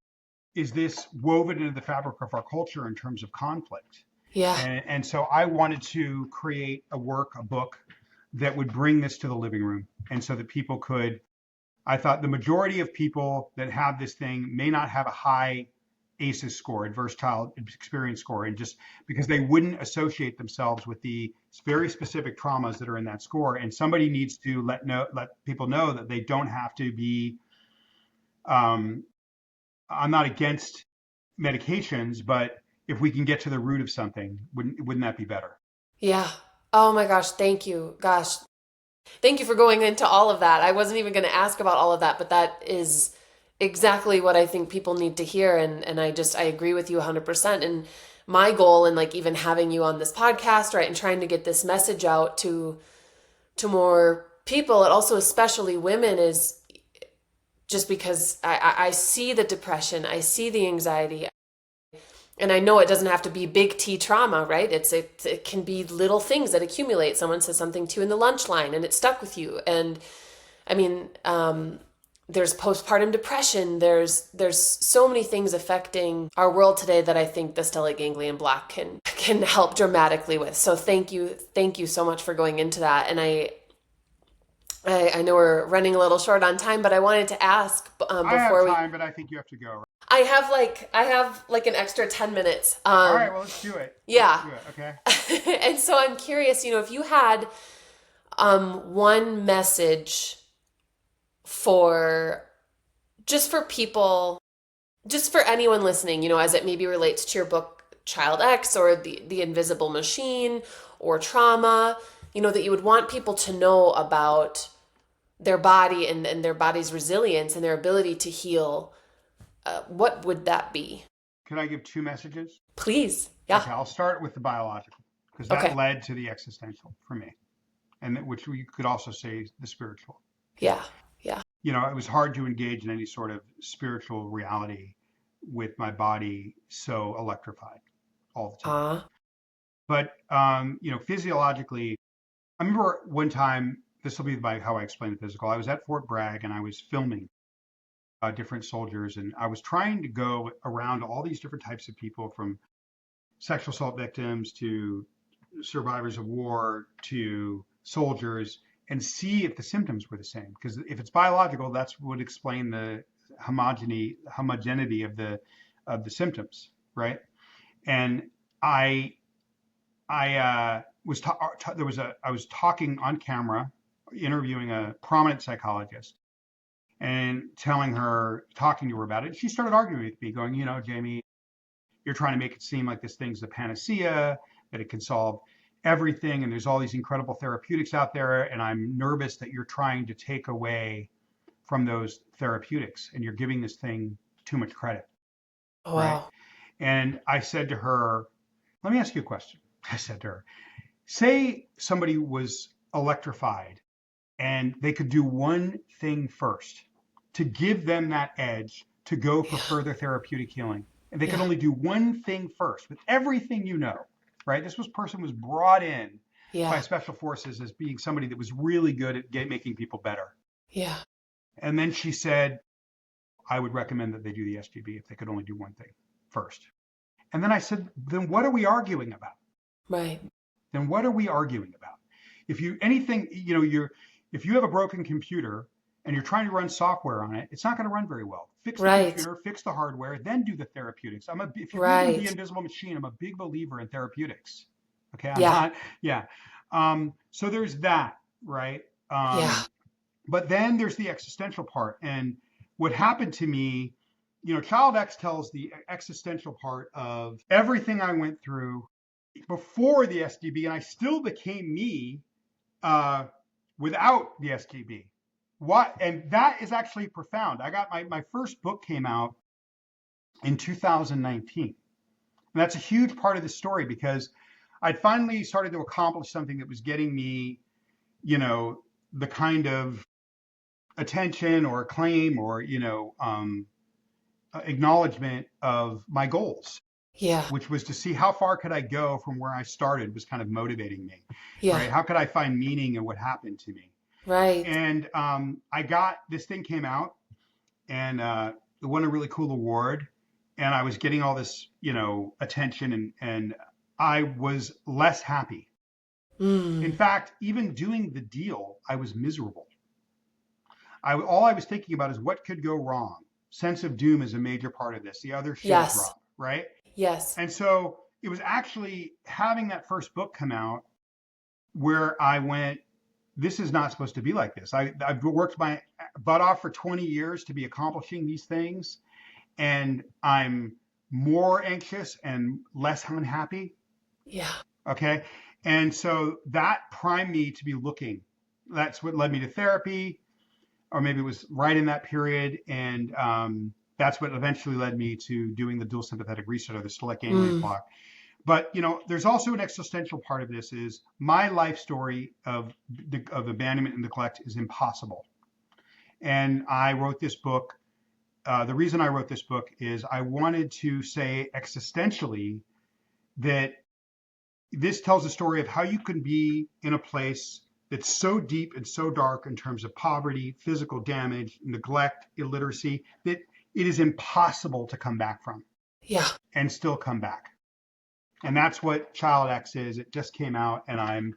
is this woven into the fabric of our culture in terms of conflict? yeah, And so I wanted to create a book that would bring this to the living room. And so that people could, I thought the majority of people that have this thing may not have a high ACEs score, adverse child experience score, and just because they wouldn't associate themselves with the very specific traumas that are in that score. And somebody needs to let people know that they don't have to be, um, I'm not against medications, but if we can get to the root of something, wouldn't that be better? yeah. Oh my gosh, thank you. Gosh, thank you for going into all of that. I wasn't even going to ask about all of that, but that is exactly what I think people need to hear. And I agree with you 100%. And my goal in like even having you on this podcast, right, and trying to get this message out to more people, and also especially women, is just because I see the depression, I see the anxiety, and I know it doesn't have to be big T trauma, right? It can be little things that accumulate. Someone says something to you in the lunch line and it stuck with you. And I mean, there's postpartum depression. There's so many things affecting our world today that I think the stellate ganglion block can help dramatically with. So thank you so much for going into that. And I know we're running a little short on time, but I wanted to ask I have before we. time, but I think you have to go. Right? I have like an extra 10 minutes. All right, well, let's do it. Let's Yeah. do it. Okay. And so I'm curious, if you had one message for for people, just for anyone listening, as it maybe relates to your book Child X, or the Invisible Machine, or trauma, that you would want people to know about their body and their body's resilience and their ability to heal, what would that be? Can I give two messages? Please. Yeah. Okay, I'll start with the biological because that Okay. led to the existential for me, and which we could also say the spiritual. Okay. Yeah. Yeah. It was hard to engage in any sort of spiritual reality with my body so electrified all the time. Uh, But physiologically, I remember one time. This will be by how I explain the physical. I was at Fort Bragg and I was filming different soldiers, and I was trying to go around all these different types of people, from sexual assault victims to survivors of war to soldiers, and see if the symptoms were the same. Because if it's biological, that's what would explain the homogeneity of the symptoms, right? And I I was talking on camera, interviewing a prominent psychologist, and talking to her about it. She started arguing with me, going, Jamie, you're trying to make it seem like this thing's the panacea, that it can solve everything, and there's all these incredible therapeutics out there, and I'm nervous that you're trying to take away from those therapeutics, and you're giving this thing too much credit, oh, right? wow. And I said to her, let me ask you a question. I said to her, say somebody was electrified and they could do one thing first to give them that edge to go for Yeah. further therapeutic healing. And they could Yeah. only do one thing first with everything you know. right? This person was brought in by Yeah. special forces as being somebody that was really good at making people better. Yeah. And then she said, I would recommend that they do the SGB if they could only do one thing first. And then I said, then what are we arguing about? Right. Then what are we arguing about? If you anything, if you have a broken computer and you're trying to run software on it, it's not going to run very well. Fix the Right. computer, fix the hardware, then do the therapeutics. If you believe in the Right. invisible machine, I'm a big believer in therapeutics. Okay, I'm Yeah. not, yeah. So there's that, right? Yeah. But then there's the existential part. And what happened to me, Child X tells the existential part of everything I went through before the SGB, and I still became me without the SGB. What? And that is actually profound. I got my first book came out in 2019. And that's a huge part of the story because I'd finally started to accomplish something that was getting me, the kind of attention or acclaim or, acknowledgement of my goals, Yeah. which was to see how far could I go from where I started was kind of motivating me, Yeah. right? How could I find meaning in what happened to me? Right. And I got this thing came out and it won a really cool award. And I was getting all this, attention and I was less happy. In Mm. fact, even doing the deal, I was miserable. All I was thinking about is what could go wrong. Sense of doom is a major part of this. The other shoe Yes. drop, right? Yes. And so it was actually having that first book come out where I went, this is not supposed to be like this. I've worked my butt off for 20 years to be accomplishing these things, and I'm more anxious and less unhappy. Yeah. Okay. And so that primed me to be looking. That's what led me to therapy, or maybe it was right in that period. And that's what eventually led me to doing the dual sympathetic reset or the Stellate Ganglion Mm. Block. But there's also an existential part of this. Is my life story of abandonment and neglect is impossible. And I wrote this book. The reason I wrote this book is I wanted to say existentially that this tells a story of how you can be in a place that's so deep and so dark in terms of poverty, physical damage, neglect, illiteracy, that it is impossible to come back from Yeah. and still come back. And that's what Child X is. It just came out, and I'm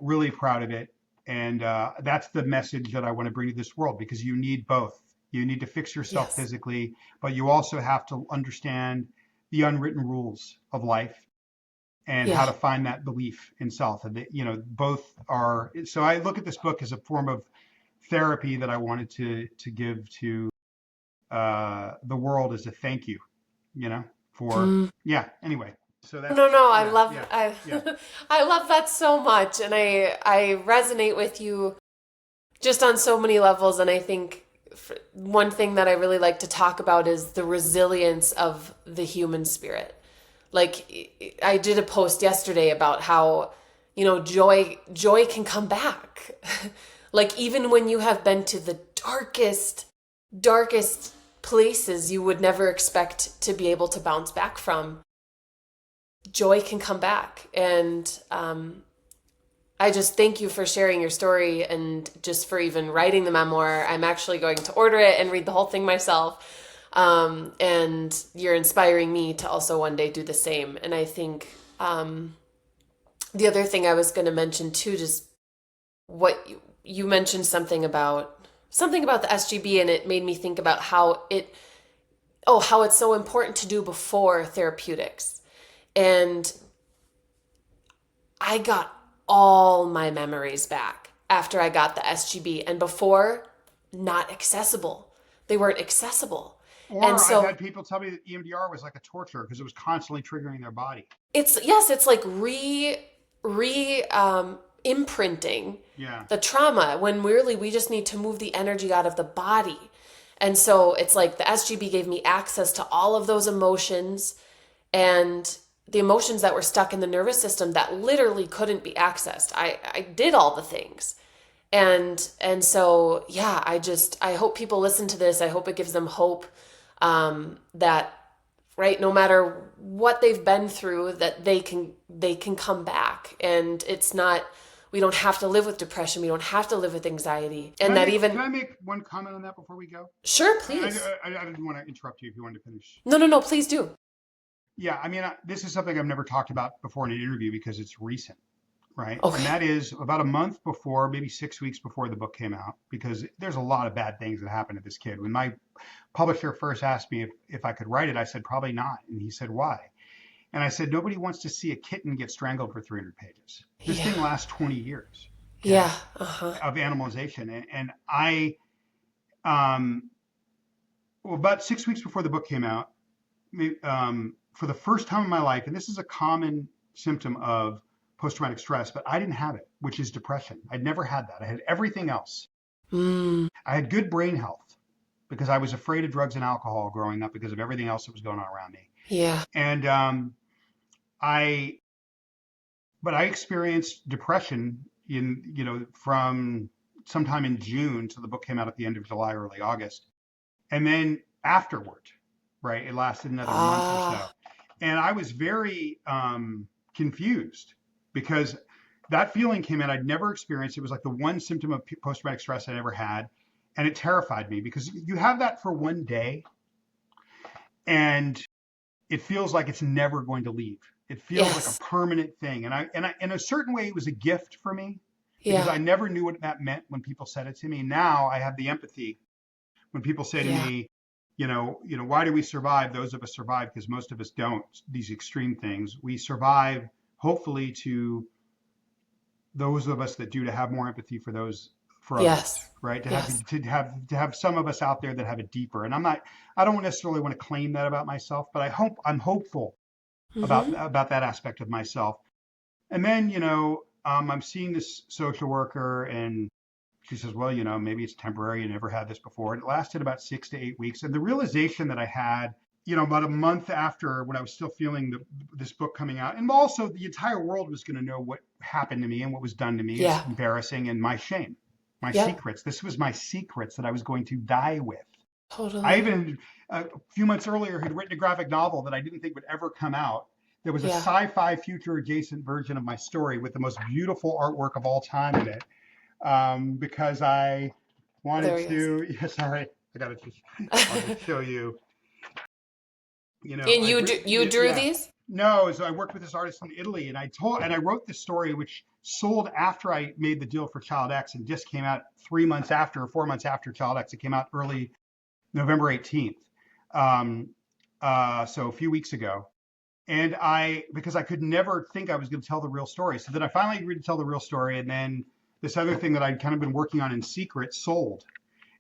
really proud of it. And that's the message that I want to bring to this world, because you need both. You need to fix yourself Yes. physically, but you also have to understand the unwritten rules of life and how Yeah. to find that belief in self. And both are. So I look at this book as a form of therapy that I wanted to give to the world as a thank you, for Mm. yeah. Anyway, so No, that's no, I yeah, love yeah, I yeah. I love that so much, and I resonate with you just on so many levels. And I think one thing that I really like to talk about is the resilience of the human spirit. Like, I did a post yesterday about how, joy can come back. Like, even when you have been to the darkest places you would never expect to be able to bounce back from, joy can come back. And I just thank you for sharing your story and just for even writing the memoir. I'm actually going to order it and read the whole thing myself. And you're inspiring me to also one day do the same. And I think the other thing I was going to mention too, just what you mentioned something about the SGB, and it made me think about how it's so important to do before therapeutics. And I got all my memories back after I got the SGB, and before, not accessible. They weren't accessible. Or And I've so had people tell me that EMDR was like a torture because it was constantly triggering their body. it's like imprinting Yeah. the trauma, when really we just need to move the energy out of the body. And so it's like the SGB gave me access to all of those emotions, and the emotions that were stuck in the nervous system that literally couldn't be accessed. I did all the things. And so, yeah, I hope people listen to this. I hope it gives them hope, that right? No matter what they've been through, that they can come back. And it's not, we don't have to live with depression. We don't have to live with anxiety. And that Can even, I make one comment on that before we go? sure, I, please. I didn't want to interrupt you if you wanted to finish. No, no, no, please do. Yeah, I mean, this is something I've never talked about before in an interview because it's recent, right? And Okay. that is about a month before, maybe 6 weeks before the book came out, because there's a lot of bad things that happened to this kid. When my publisher first asked me if I could write it, I said, probably not. And he said, why? And I said, nobody wants to see a kitten get strangled for 300 pages. This Yeah. thing lasts 20 years, Yeah. okay, Uh-huh. of animalization. And I, um, well, about 6 weeks before the book came out, for the first time in my life, and this is a common symptom of post-traumatic stress, but I didn't have it, which is depression. I'd never had that. I had everything else. Mm, I had good brain health because I was afraid of drugs and alcohol growing up because of everything else that was going on around me. yeah. And I, but I experienced depression from sometime in June. So the book came out at the end of July, early August. And then afterward, right, it lasted another month or so. Ah, And I was very confused because that feeling came in. I'd never experienced. It was like the one symptom of post-traumatic stress I ever had. And it terrified me because you have that for one day and it feels like it's never going to leave. It feels like a yes. permanent thing. In a certain way, it was a gift for me because Yeah. I never knew what that meant when people said it to me. Now I have the empathy when people say to Yeah. me, why do we survive? Those of us survive because most of us don't. These extreme things, we survive. Hopefully, to those of us that do, to have more empathy for those for others, Yes. right? Yes. To have some of us out there that have it deeper. And I don't necessarily want to claim that about myself, but I'm hopeful Mm-hmm. about that aspect of myself. And then, I'm seeing this social worker and she says, well, maybe it's temporary. You never had this before. And it lasted about 6 to 8 weeks. And the realization that I had, about a month after when I was still feeling this book coming out, and also the entire world was going to know what happened to me and what was done to me is Yeah. embarrassing and my shame, my Yep. secrets. This was my secrets that I was going to die with. I Totally. even, a few months earlier, had written a graphic novel that I didn't think would ever come out. There was a Yeah. sci-fi future adjacent version of my story with the most beautiful artwork of all time in it, because I Oh, wanted there he is. to. Yeah, sorry, I wanted to show you. And you drew Yeah. these? No, so I worked with this artist in Italy, and I wrote this story, which sold after I made the deal for Child X, and just came out 3 months after, or 4 months after Child X. It came out early November 18th, um, so a few weeks ago. And because I could never think I was going to tell the real story, so then I finally agreed to tell the real story, and then this other thing that I'd kind of been working on in secret sold.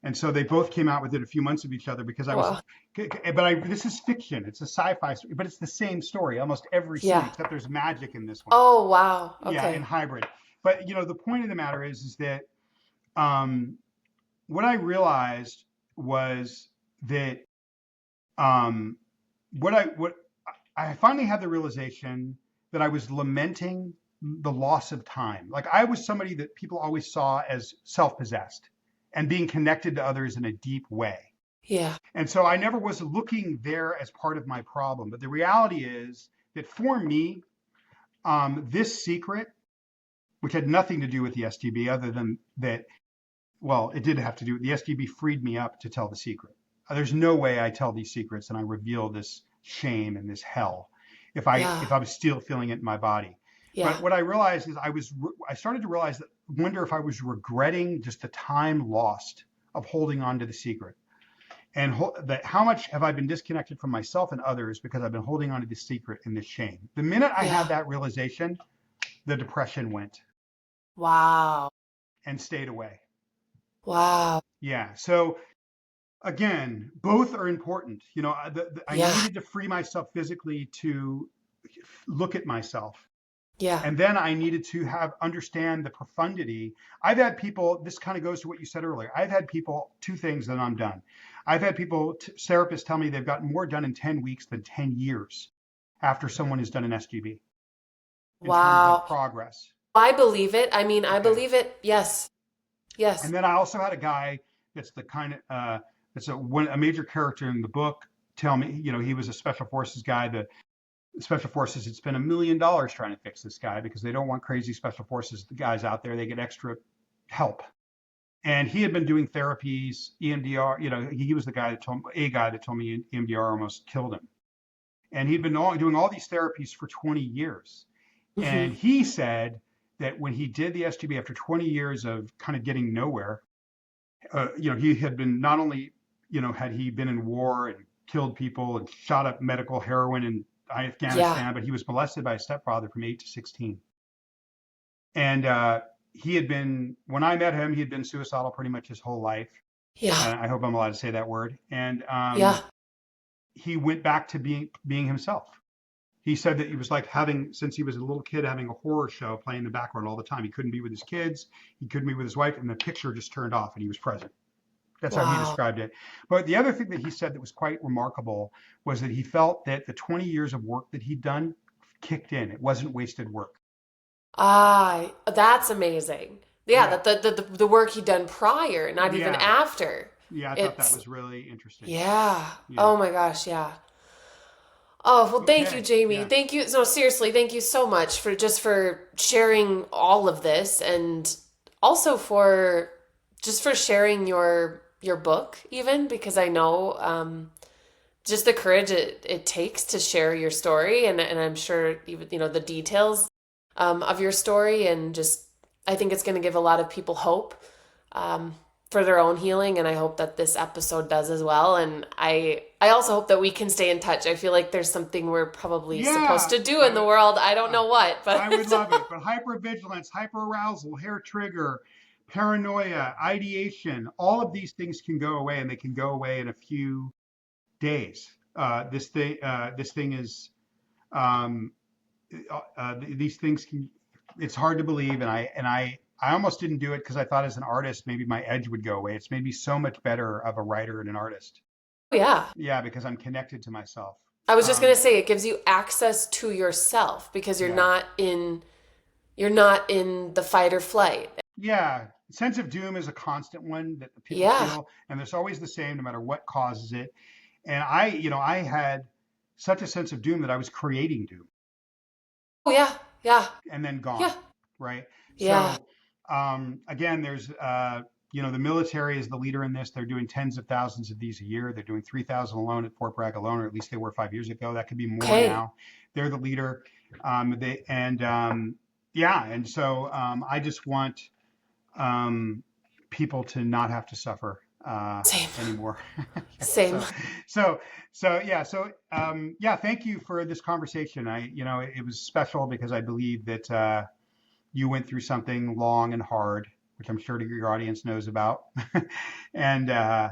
And so they both came out within a few months of each other because I was, Wow. this is fiction. It's a sci-fi story, but it's the same story, almost every scene, Yeah. except there's magic in this one. Oh, wow. Yeah, and Okay. hybrid. But the point of the matter is that um, what I realized was that um, what I finally had the realization that I was lamenting the loss of time. Like I was somebody that people always saw as self-possessed and being connected to others in a deep way. Yeah. And so I never was looking there as part of my problem. But the reality is that for me, this secret, which had nothing to do with the STB other than that, well, it did have to do with the STB freed me up to tell the secret. There's no way I tell these secrets and I reveal this shame and this hell Yeah. if I was still feeling it in my body. Yeah. But what I realized is I started to realize that wonder if I was regretting just the time lost of holding on to the secret, and that how much have I been disconnected from myself and others because I've been holding on to this secret and this shame. The minute I had Yeah. that realization, the depression went Wow. and stayed away. Wow. Yeah. So again, both are important. I Yeah. needed to free myself physically to look at myself. Yeah. And then I needed to understand the profundity. I've had people, this kind of goes to what you said earlier. I've had people, two things, then I'm done. I've had people, therapists tell me they've gotten more done in 10 weeks than 10 years after someone has done an SGB in terms of Wow. progress. I believe it. I mean, I Okay. believe it. Yes. Yes. And then I also had a guy that's the kind of, that's a major character in the book, tell me, he was a special forces guy. The special forces had spent $1 million trying to fix this guy because they don't want crazy special forces guys out there. They get extra help. And he had been doing therapies, EMDR. He was the guy that told me EMDR almost killed him. And he'd been doing all these therapies for 20 years. And he said that when he did the SGB after 20 years of kind of getting nowhere, he had been not only, had he been in war and killed people and shot up medical heroin in Afghanistan, but he was molested by a stepfather from 8 to 16. And he had been, when I met him, he had been suicidal pretty much his whole life. Yeah. And I hope I'm allowed to say that word. And he went back to being himself. He said that he was like since he was a little kid, having a horror show playing in the background all the time. He couldn't be with his kids. He couldn't be with his wife. And the picture just turned off and he was present. That's how he described it. But the other thing that he said that was quite remarkable was that he felt that the 20 years of work that he'd done kicked in. It wasn't wasted work. That's amazing. Yeah, that the work he'd done prior, not even after. Yeah, I thought that was really interesting. Yeah. Oh my gosh, yeah. Oh, well, thank you, Jamie. Yeah. Thank you. No, seriously, thank you so much for sharing all of this, and also for sharing your book, even, because I know just the courage it takes to share your story, and I'm sure even the details of your story, and just I think it's going to give a lot of people hope for their own healing, and I hope that this episode does as well. And I also hope that we can stay in touch. I feel like there's something we're probably supposed to do in the world. I don't know what, but I would love it. But hypervigilance, hyperarousal, hair trigger, paranoia, ideation, all of these things can go away, and they can go away in a few days. This thing is these things can. It's hard to believe, and I almost didn't do it because I thought as an artist maybe my edge would go away. It's made me so much better of a writer and an artist. Yeah. Yeah, because I'm connected to myself. I was just going to say it gives you access to yourself because you're not in the fight or flight. Yeah. Sense of doom is a constant one that the people feel, and it's always the same no matter what causes it. And I had such a sense of doom that I was creating doom. Oh yeah. Yeah. And then gone. Yeah. Right. Yeah. So again, there's the military is the leader in this. They're doing tens of thousands of these a year. They're doing 3,000 alone at Fort Bragg alone, or at least they were 5 years ago. That could be more now. They're the leader. And so I just want people to not have to suffer anymore. Same. Thank you for this conversation. It was special because I believe that you went through something long and hard, which I'm sure your audience knows about. And I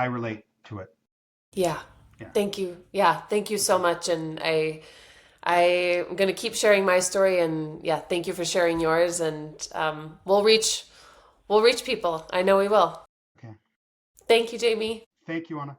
relate to it. Yeah. Thank you. Yeah. Thank you so much. And I'm going to keep sharing my story, and thank you for sharing yours. And we'll reach people. I know we will. Okay. Thank you, Jamie. Thank you, Ahna.